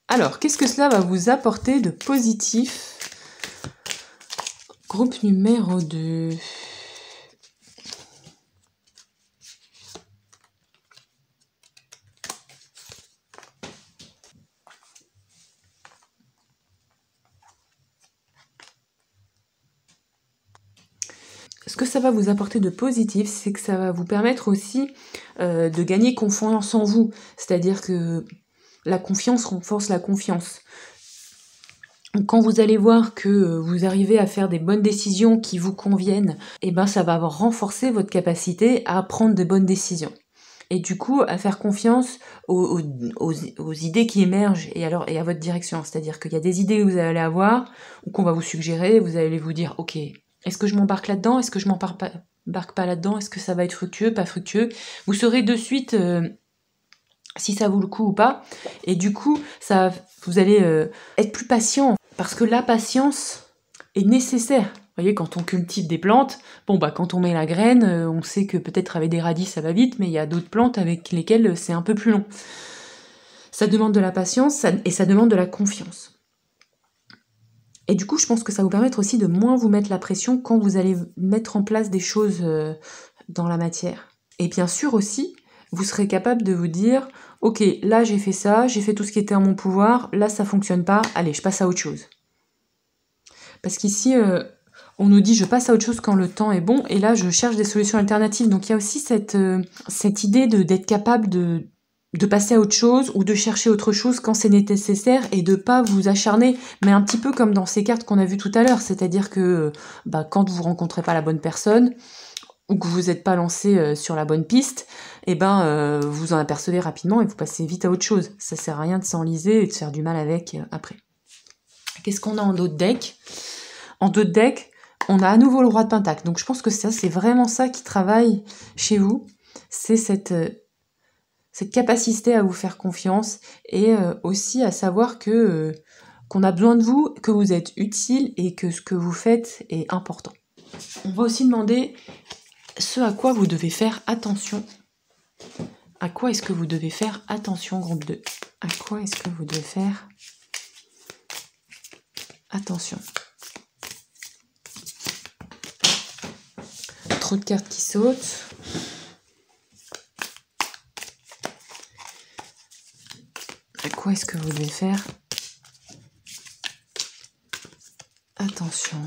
Alors, qu'est-ce que cela va vous apporter de positif? Groupe numéro 2. Ce que ça va vous apporter de positif, c'est que ça va vous permettre aussi de gagner confiance en vous. C'est-à-dire que la confiance renforce la confiance. Quand vous allez voir que vous arrivez à faire des bonnes décisions qui vous conviennent, et ben ça va renforcer votre capacité à prendre de bonnes décisions. Et du coup, à faire confiance aux idées qui émergent et à votre direction. C'est-à-dire qu'il y a des idées que vous allez avoir ou qu'on va vous suggérer, vous allez vous dire « Ok, est-ce que je m'embarque là-dedans? Est-ce que je m'embarque pas là-dedans? Est-ce que ça va être fructueux, pas fructueux ?» Vous saurez de suite si ça vaut le coup ou pas. Et du coup, vous allez être plus patient. Parce que la patience est nécessaire. Vous voyez, quand on cultive des plantes, quand on met la graine, on sait que peut-être avec des radis ça va vite, mais il y a d'autres plantes avec lesquelles c'est un peu plus long. Ça demande de la patience et ça demande de la confiance. Et du coup, je pense que ça va vous permettre aussi de moins vous mettre la pression quand vous allez mettre en place des choses dans la matière. Et bien sûr aussi, vous serez capable de vous dire « Ok, là j'ai fait ça, j'ai fait tout ce qui était en mon pouvoir, là ça fonctionne pas, allez, je passe à autre chose. » Parce qu'ici, on nous dit « je passe à autre chose quand le temps est bon » et là je cherche des solutions alternatives. Donc il y a aussi cette idée d'être capable de passer à autre chose ou de chercher autre chose quand c'est nécessaire et de pas vous acharner, mais un petit peu comme dans ces cartes qu'on a vues tout à l'heure, c'est-à-dire que quand vous rencontrez pas la bonne personne ou que vous n'êtes pas lancé sur la bonne piste, vous en apercevez rapidement et vous passez vite à autre chose. Ça sert à rien de s'enliser et de faire du mal avec après. Qu'est-ce qu'on a en dos de deck? En dos de deck, on a à nouveau le roi de Pentacle. Donc je pense que ça, c'est vraiment ça qui travaille chez vous. C'est cette capacité à vous faire confiance et aussi à savoir qu'on a besoin de vous, que vous êtes utile et que ce que vous faites est important. On va aussi demander ce à quoi vous devez faire attention. À quoi est-ce que vous devez faire attention, groupe 2? À quoi est-ce que vous devez faire attention? Trop de cartes qui sautent. À quoi est-ce que vous devez faire attention?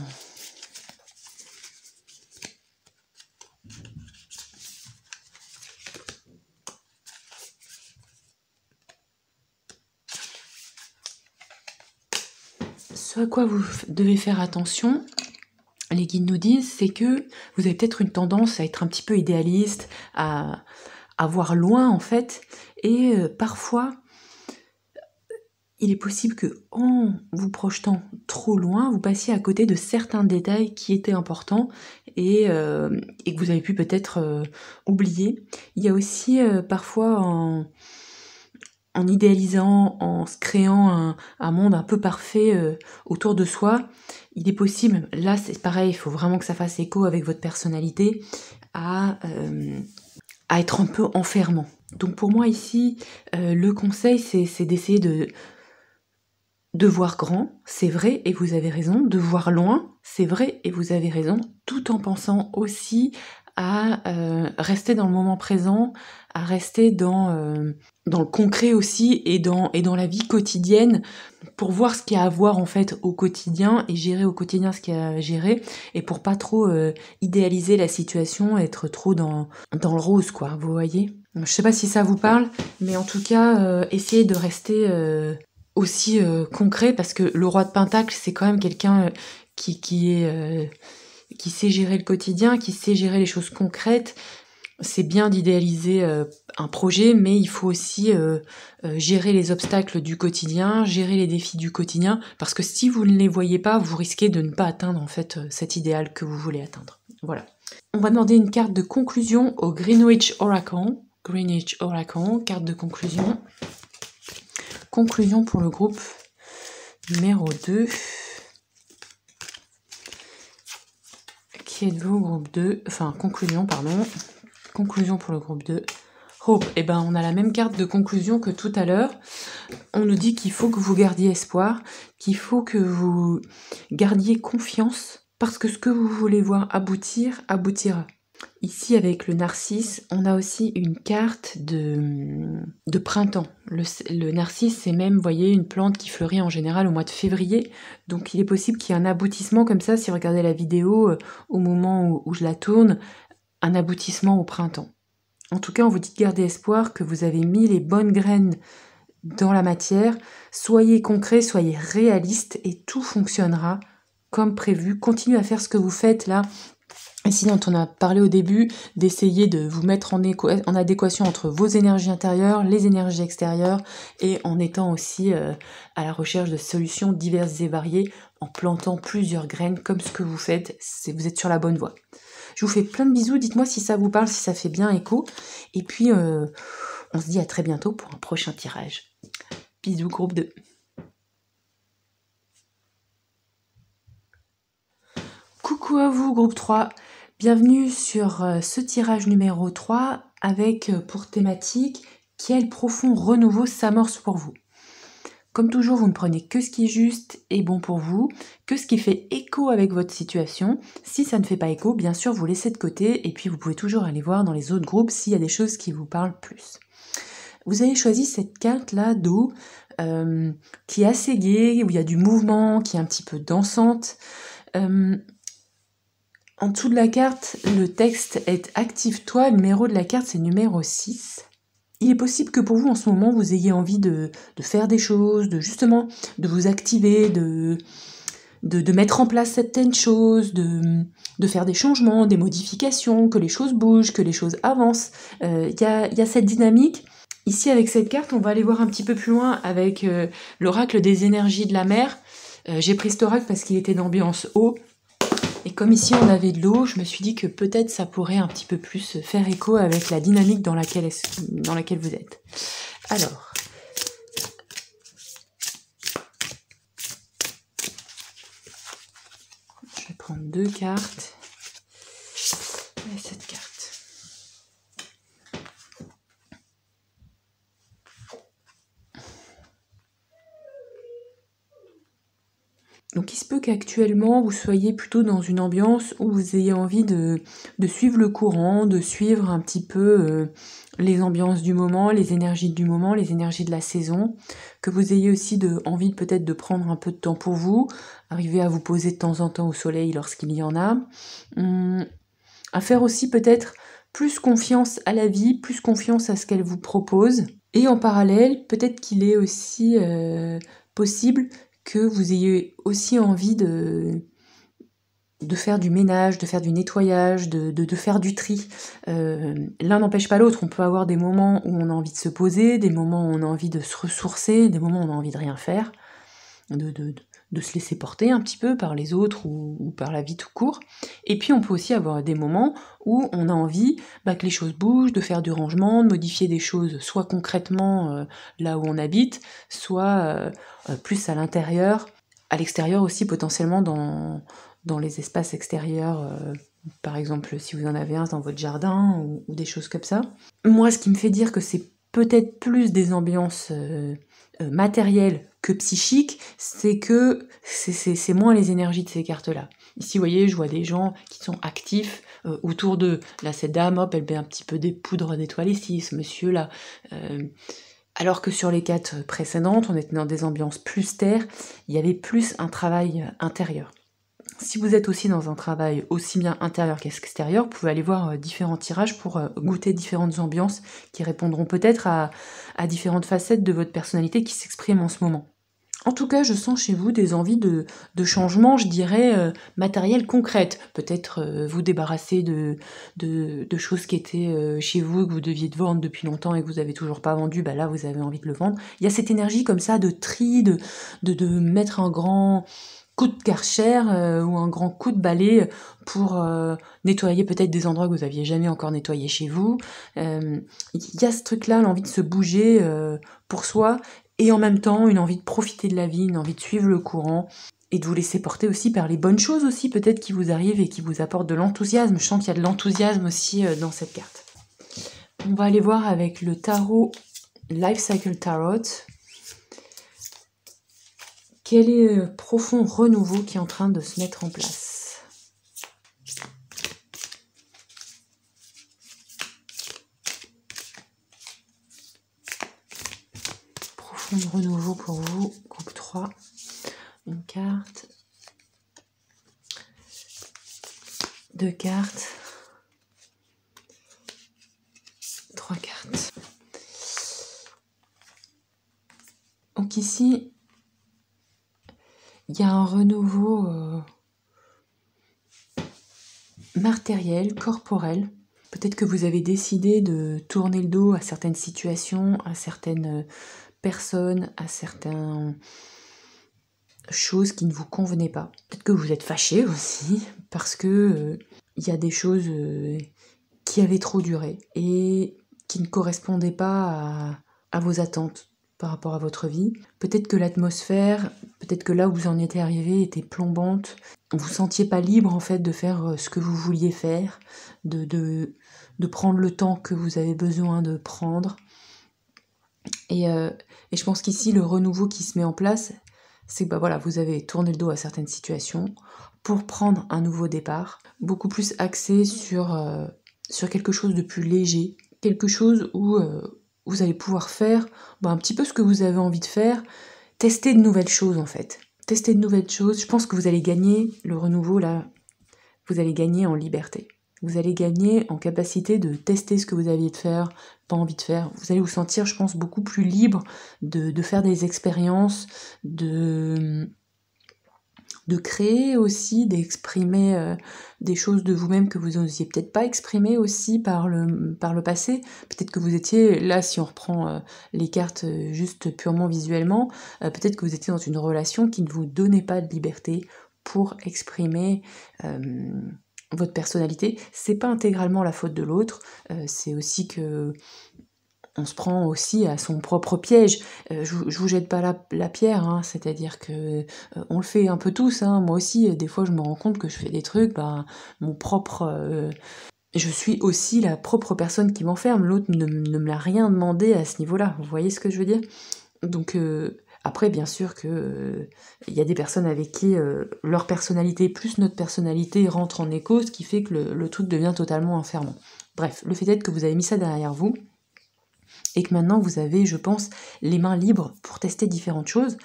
Ce à quoi vous devez faire attention, les guides nous disent, c'est que vous avez peut-être une tendance à être un petit peu idéaliste, à voir loin en fait, et parfois, il est possible que en vous projetant trop loin, vous passiez à côté de certains détails qui étaient importants et que vous avez pu peut-être oublier. Il y a aussi parfois en idéalisant, en se créant un monde un peu parfait autour de soi, il est possible, là c'est pareil, il faut vraiment que ça fasse écho avec votre personnalité, à être un peu enfermant. Donc pour moi ici, le conseil c'est d'essayer de voir grand, c'est vrai et vous avez raison, de voir loin, c'est vrai et vous avez raison, tout en pensant aussi à rester dans le moment présent, à rester dans le concret aussi et dans la vie quotidienne pour voir ce qu'il y a à voir en fait au quotidien et gérer au quotidien ce qu'il y a à gérer et pour pas trop idéaliser la situation, être trop dans le rose quoi, vous voyez. Je sais pas si ça vous parle, mais en tout cas, essayez de rester aussi concret parce que le roi de Pentacle c'est quand même quelqu'un qui sait gérer le quotidien, qui sait gérer les choses concrètes. C'est bien d'idéaliser un projet, mais il faut aussi gérer les obstacles du quotidien, gérer les défis du quotidien, parce que si vous ne les voyez pas, vous risquez de ne pas atteindre en fait cet idéal que vous voulez atteindre. Voilà. On va demander une carte de conclusion au Greenwich Oracle. Greenwich Oracle, carte de conclusion. Conclusion pour le groupe numéro 2. Qui êtes-vous, groupe 2 ? Enfin, conclusion, pardon. Conclusion pour le groupe 2. Hope, eh ben on a la même carte de conclusion que tout à l'heure. On nous dit qu'il faut que vous gardiez espoir, qu'il faut que vous gardiez confiance, parce que ce que vous voulez voir aboutir, aboutira. Ici, avec le narcisse, on a aussi une carte de printemps. Le narcisse, c'est même, vous voyez, une plante qui fleurit en général au mois de février. Donc il est possible qu'il y ait un aboutissement comme ça, si vous regardez la vidéo au moment où je la tourne, un aboutissement au printemps. En tout cas, on vous dit de garder espoir, que vous avez mis les bonnes graines dans la matière. Soyez concret, soyez réaliste et tout fonctionnera comme prévu. Continuez à faire ce que vous faites là. Ici, dont on a parlé au début, d'essayer de vous mettre en adéquation entre vos énergies intérieures, les énergies extérieures, et en étant aussi à la recherche de solutions diverses et variées, en plantant plusieurs graines, comme ce que vous faites, vous êtes sur la bonne voie. Je vous fais plein de bisous, dites-moi si ça vous parle, si ça fait bien écho, et puis on se dit à très bientôt pour un prochain tirage. Bisous, groupe 2. Coucou à vous, groupe 3. Bienvenue sur ce tirage numéro 3 avec pour thématique « Quel profond renouveau s'amorce pour vous ?» Comme toujours, vous ne prenez que ce qui est juste et bon pour vous, que ce qui fait écho avec votre situation. Si ça ne fait pas écho, bien sûr, vous laissez de côté et puis vous pouvez toujours aller voir dans les autres groupes s'il y a des choses qui vous parlent plus. Vous avez choisi cette carte-là d'eau qui est assez gaie, où il y a du mouvement, qui est un petit peu dansante. En dessous de la carte, le texte est « Active-toi ». Le numéro de la carte, c'est le numéro 6. Il est possible que pour vous, en ce moment, vous ayez envie de faire des choses, de vous activer, de mettre en place certaines choses, de faire des changements, des modifications, que les choses bougent, que les choses avancent. Il y a cette dynamique. Ici, avec cette carte, on va aller voir un petit peu plus loin avec l'oracle des énergies de la mer. J'ai pris cet oracle parce qu'il était d'ambiance eau. Et comme ici on avait de l'eau, je me suis dit que peut-être ça pourrait un petit peu plus faire écho avec la dynamique dans laquelle vous êtes. Alors, je vais prendre 2 cartes et cette carte. Donc il se peut qu'actuellement vous soyez plutôt dans une ambiance où vous ayez envie de suivre le courant, de suivre un petit peu les ambiances du moment, les énergies du moment, les énergies de la saison, que vous ayez aussi envie peut-être de prendre un peu de temps pour vous, arriver à vous poser de temps en temps au soleil lorsqu'il y en a, à faire aussi peut-être plus confiance à la vie, plus confiance à ce qu'elle vous propose, et en parallèle, peut-être qu'il est aussi possible que vous ayez aussi envie de faire du ménage, de faire du nettoyage, de faire du tri. L'un n'empêche pas l'autre. On peut avoir des moments où on a envie de se poser, des moments où on a envie de se ressourcer, des moments où on a envie de rien faire, de se laisser porter un petit peu par les autres ou par la vie tout court. Et puis on peut aussi avoir des moments où on a envie que les choses bougent, de faire du rangement, de modifier des choses, soit concrètement là où on habite, soit plus à l'intérieur, à l'extérieur aussi potentiellement dans les espaces extérieurs, par exemple si vous en avez un dans votre jardin ou des choses comme ça. Moi, ce qui me fait dire que c'est peut-être plus des ambiances matérielles que psychiques, c'est que c'est moins les énergies de ces cartes-là. Ici, vous voyez, je vois des gens qui sont actifs autour d'eux. Là, cette dame, hop, elle met un petit peu des poudres d'étoiles ici, ce monsieur-là. Alors que sur les cartes précédentes, on était dans des ambiances plus terre, il y avait plus un travail intérieur. Si vous êtes aussi dans un travail aussi bien intérieur qu'extérieur, vous pouvez aller voir différents tirages pour goûter différentes ambiances qui répondront peut-être à différentes facettes de votre personnalité qui s'expriment en ce moment. En tout cas, je sens chez vous des envies de changement, je dirais, matérielles concrètes. Peut-être vous débarrasser de choses qui étaient chez vous, que vous deviez vendre depuis longtemps et que vous n'avez toujours pas vendu, bah là vous avez envie de le vendre. Il y a cette énergie comme ça de tri, de mettre un grand coup de karcher ou un grand coup de balai pour nettoyer peut-être des endroits que vous n'aviez jamais encore nettoyés chez vous. Il y a ce truc-là, l'envie de se bouger pour soi, et en même temps une envie de profiter de la vie, une envie de suivre le courant, et de vous laisser porter aussi par les bonnes choses aussi peut-être qui vous arrivent et qui vous apportent de l'enthousiasme. Je sens qu'il y a de l'enthousiasme aussi dans cette carte. On va aller voir avec le tarot Life Cycle Tarot. Quel est le profond renouveau qui est en train de se mettre en place? Profond renouveau pour vous, groupe 3. Une carte. 2 cartes. 3 cartes. Donc ici, il y a un renouveau matériel, corporel. Peut-être que vous avez décidé de tourner le dos à certaines situations, à certaines personnes, à certaines choses qui ne vous convenaient pas. Peut-être que vous êtes fâché aussi, parce que il y a des choses qui avaient trop duré et qui ne correspondaient pas à vos attentes par rapport à votre vie. Peut-être que l'atmosphère, peut-être que là où vous en étiez arrivé était plombante. Vous ne vous sentiez pas libre en fait de faire ce que vous vouliez faire, de prendre le temps que vous avez besoin de prendre. Et je pense qu'ici, le renouveau qui se met en place, c'est que bah, voilà, vous avez tourné le dos à certaines situations pour prendre un nouveau départ, beaucoup plus axé sur quelque chose de plus léger, quelque chose où vous allez pouvoir faire un petit peu ce que vous avez envie de faire, tester de nouvelles choses en fait. Tester de nouvelles choses, je pense que vous allez gagner, le renouveau là, vous allez gagner en liberté. Vous allez gagner en capacité de tester ce que vous aviez de faire, pas envie de faire. Vous allez vous sentir, je pense, beaucoup plus libre de faire des expériences, de créer aussi, d'exprimer des choses de vous-même que vous n'osiez peut-être pas exprimer aussi par le passé. Peut-être que vous étiez, là si on reprend les cartes juste purement visuellement, peut-être que vous étiez dans une relation qui ne vous donnait pas de liberté pour exprimer votre personnalité. C'est pas intégralement la faute de l'autre, c'est aussi que on se prend aussi à son propre piège. Je vous jette pas la pierre, hein, c'est-à-dire que on le fait un peu tous, hein. Moi aussi, des fois je me rends compte que je fais des trucs, mon propre... je suis aussi la propre personne qui m'enferme, l'autre ne me l'a rien demandé à ce niveau-là, vous voyez ce que je veux dire? Donc après, bien sûr que il y a des personnes avec qui leur personnalité plus notre personnalité rentre en écho, ce qui fait que le truc devient totalement enfermant. Bref, le fait est que vous avez mis ça derrière vous, et que maintenant vous avez, je pense, les mains libres pour tester différentes choses.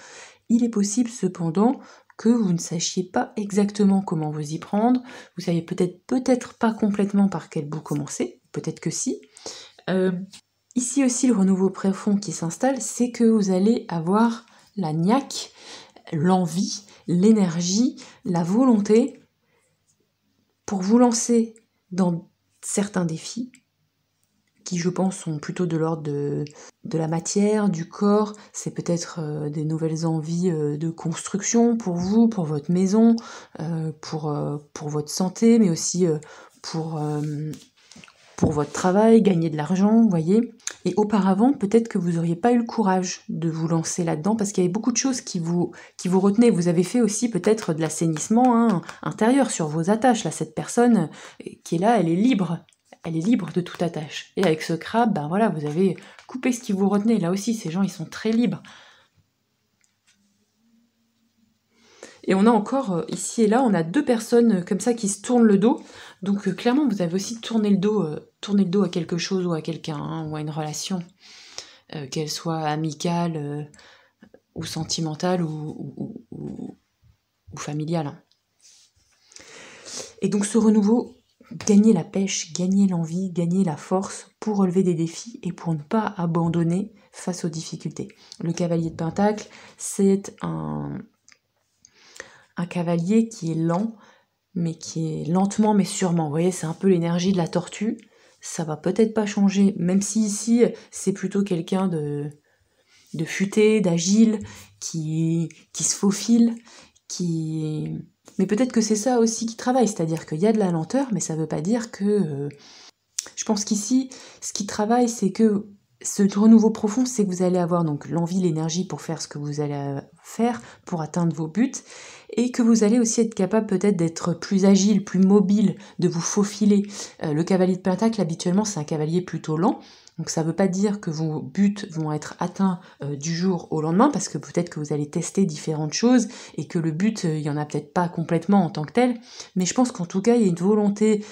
Il est possible cependant que vous ne sachiez pas exactement comment vous y prendre, vous savez peut-être pas complètement par quel bout commencer, peut-être que si. Ici aussi, le renouveau profond qui s'installe, c'est que vous allez avoir la niaque, l'envie, l'énergie, la volonté pour vous lancer dans certains défis qui, je pense, sont plutôt de l'ordre de la matière, du corps. C'est peut-être des nouvelles envies de construction pour vous, pour votre maison, pour votre santé, mais aussi pour votre travail, gagner de l'argent, vous voyez. Et auparavant, peut-être que vous n'auriez pas eu le courage de vous lancer là-dedans, parce qu'il y avait beaucoup de choses qui vous retenaient. Vous avez fait aussi peut-être de l'assainissement intérieur sur vos attaches. Là, cette personne qui est là, elle est libre. elle est libre de toute attache. Et avec ce crabe, ben voilà, vous avez coupé ce qui vous retenait. Là aussi, ces gens, ils sont très libres. Et on a encore, ici et là, on a 2 personnes comme ça qui se tournent le dos. Donc clairement, vous avez aussi tourné le dos à quelque chose ou à quelqu'un, hein, ou à une relation, qu'elle soit amicale ou sentimentale ou familiale. Et donc ce renouveau, gagnez la pêche, gagnez l'envie, gagnez la force pour relever des défis et pour ne pas abandonner face aux difficultés. Le cavalier de Pentacle, c'est un cavalier qui est lent, mais qui est lentement mais sûrement. Vous voyez, c'est un peu l'énergie de la tortue. Ça va peut-être pas changer, même si ici, c'est plutôt quelqu'un de futé, d'agile, qui se faufile, mais peut-être que c'est ça aussi qui travaille, c'est-à-dire qu'il y a de la lenteur, mais ça ne veut pas dire que... Je pense qu'ici, ce qui travaille, c'est que ce renouveau profond, c'est que vous allez avoir donc l'envie, l'énergie pour faire ce que vous allez faire, pour atteindre vos buts, et que vous allez aussi être capable peut-être d'être plus agile, plus mobile, de vous faufiler. Le cavalier de Pentacle, habituellement, c'est un cavalier plutôt lent, donc ça ne veut pas dire que vos buts vont être atteints du jour au lendemain, parce que peut-être que vous allez tester différentes choses, et que le but, il n'y en a peut-être pas complètement en tant que tel, mais je pense qu'en tout cas, il y a une volonté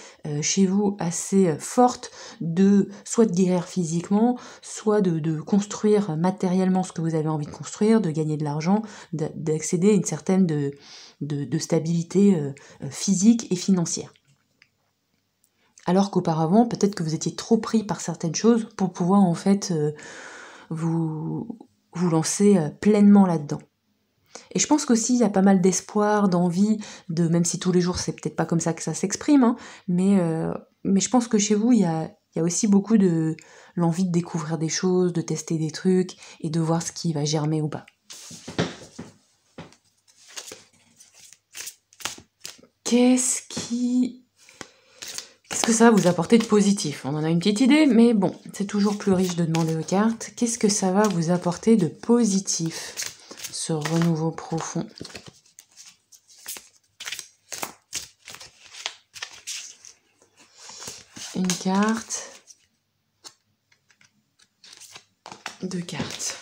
chez vous assez forte soit de guérir physiquement, soit de construire matériellement ce que vous avez envie de construire, de gagner de l'argent, d'accéder à une certaine de stabilité physique et financière. Alors qu'auparavant, peut-être que vous étiez trop pris par certaines choses pour pouvoir en fait vous lancer pleinement là-dedans. Et je pense qu'aussi il y a pas mal d'espoir, d'envie, même si tous les jours c'est peut-être pas comme ça que ça s'exprime, hein, mais je pense que chez vous il y a aussi beaucoup de l'envie de découvrir des choses, de tester des trucs et de voir ce qui va germer ou pas. Qu'est-ce que ça va vous apporter de positif? On en a une petite idée, mais bon, c'est toujours plus riche de demander aux cartes. Qu'est-ce que ça va vous apporter de positif, ce renouveau profond? Une carte, 2 cartes.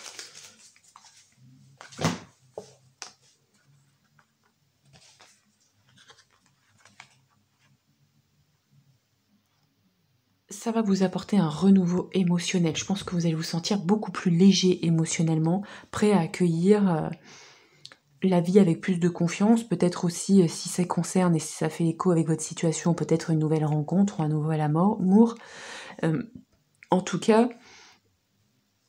Ça va vous apporter un renouveau émotionnel. Je pense que vous allez vous sentir beaucoup plus léger émotionnellement, prêt à accueillir la vie avec plus de confiance. Peut-être aussi, si ça concerne et si ça fait écho avec votre situation, peut-être une nouvelle rencontre ou un nouvel amour. En tout cas,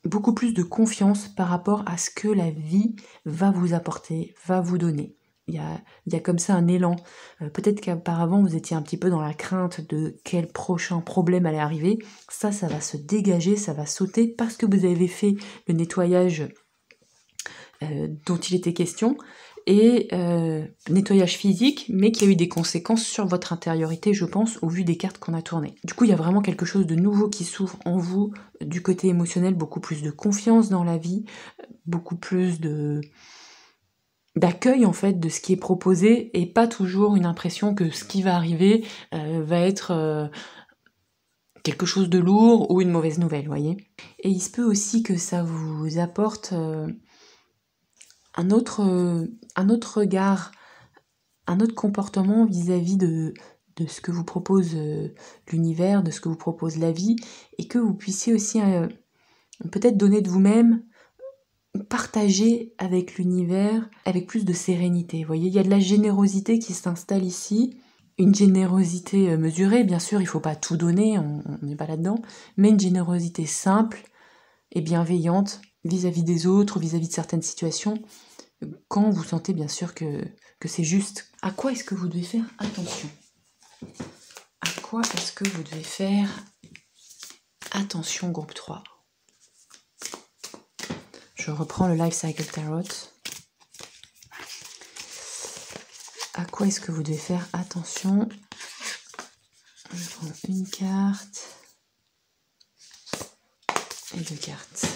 beaucoup plus de confiance par rapport à ce que la vie va vous apporter, va vous donner. Il y a comme ça un élan. Peut-être qu'auparavant, vous étiez un petit peu dans la crainte de quel prochain problème allait arriver. Ça va se dégager, ça va sauter parce que vous avez fait le nettoyage dont il était question, et nettoyage physique, mais qui a eu des conséquences sur votre intériorité, je pense, au vu des cartes qu'on a tournées. Du coup, il y a vraiment quelque chose de nouveau qui s'ouvre en vous, du côté émotionnel, beaucoup plus de confiance dans la vie, beaucoup plus d'accueil en fait de ce qui est proposé et pas toujours une impression que ce qui va arriver va être quelque chose de lourd ou une mauvaise nouvelle, voyez. Et il se peut aussi que ça vous apporte un autre regard, un autre comportement vis-à-vis de ce que vous propose l'univers, de ce que vous propose la vie, et que vous puissiez aussi peut-être donner de vous-même, partager avec l'univers avec plus de sérénité. Vous voyez, il y a de la générosité qui s'installe ici, une générosité mesurée, bien sûr, il ne faut pas tout donner, on n'est pas là-dedans, mais une générosité simple et bienveillante vis-à-vis des autres, vis-à-vis de certaines situations, quand vous sentez bien sûr que c'est juste. À quoi est-ce que vous devez faire attention? À quoi est-ce que vous devez faire attention, groupe 3? Je reprends le Life Cycle Tarot. À quoi est-ce que vous devez faire attention? Je prends une carte et 2 cartes.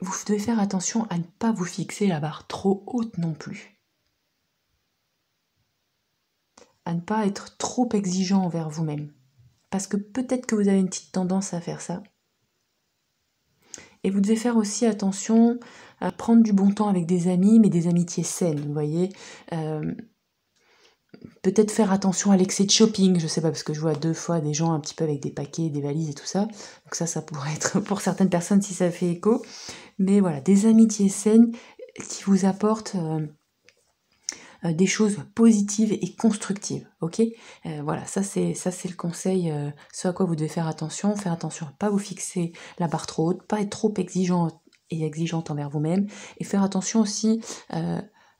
Vous vous devez faire attention à ne pas vous fixer la barre trop haute non plus. À ne pas être trop exigeant envers vous-même. Parce que peut-être que vous avez une petite tendance à faire ça. Et vous devez faire aussi attention à prendre du bon temps avec des amis, mais des amitiés saines, vous voyez. Peut-être faire attention à l'excès de shopping, je sais pas, parce que je vois 2 fois des gens un petit peu avec des paquets, des valises et tout ça. Donc ça pourrait être pour certaines personnes si ça fait écho. Mais voilà, des amitiés saines qui vous apportent des choses positives et constructives, ok. Voilà, ça c'est le conseil, ce à quoi vous devez faire attention à ne pas vous fixer la barre trop haute, pas être trop exigeante envers vous-même, et faire attention aussi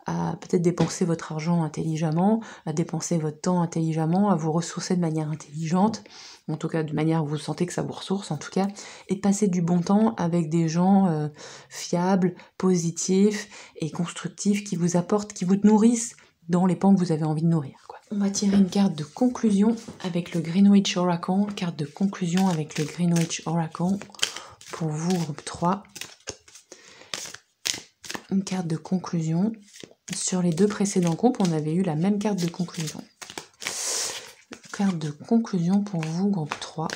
à peut-être dépenser votre argent intelligemment, à dépenser votre temps intelligemment, à vous ressourcer de manière intelligente, en tout cas de manière où vous sentez que ça vous ressource en tout cas, et de passer du bon temps avec des gens fiables, positifs et constructifs qui vous apportent, qui vous nourrissent dans les pans que vous avez envie de nourrir, quoi. On va tirer une carte de conclusion avec le Greenwich Oracle, carte de conclusion avec le Greenwich Oracle pour vous, groupe 3. Une carte de conclusion. Sur les 2 précédents groupes, on avait eu la même carte de conclusion. Carte de conclusion pour vous, groupe 3.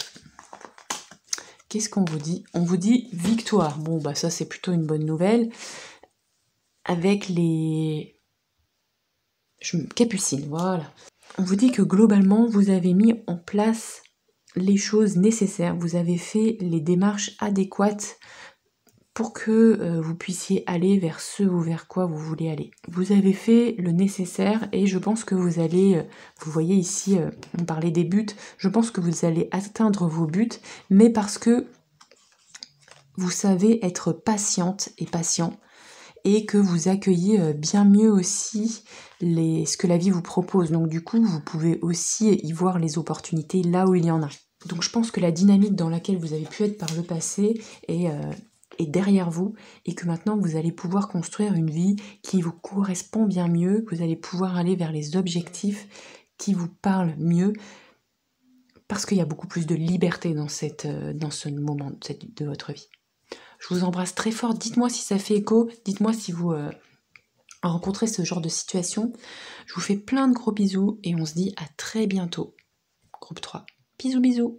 Qu'est-ce qu'on vous dit? On vous dit victoire. Bon, bah ça, c'est plutôt une bonne nouvelle. Avec les... Capucine, voilà. On vous dit que globalement, vous avez mis en place les choses nécessaires. Vous avez fait les démarches adéquates pour que vous puissiez aller vers ce ou vers quoi vous voulez aller. Vous avez fait le nécessaire et je pense que vous allez, vous voyez ici, on parlait des buts, je pense que vous allez atteindre vos buts, mais parce que vous savez être patiente et patient et que vous accueillez bien mieux aussi ce que la vie vous propose. Donc du coup, vous pouvez aussi y voir les opportunités là où il y en a. Donc je pense que la dynamique dans laquelle vous avez pu être par le passé est derrière vous et que maintenant vous allez pouvoir construire une vie qui vous correspond bien mieux, que vous allez pouvoir aller vers les objectifs qui vous parlent mieux parce qu'il y a beaucoup plus de liberté dans ce moment de votre vie. Je vous embrasse très fort, dites-moi si ça fait écho, dites-moi si vous rencontrez ce genre de situation. Je vous fais plein de gros bisous et on se dit à très bientôt. Groupe 3. Bisous bisous.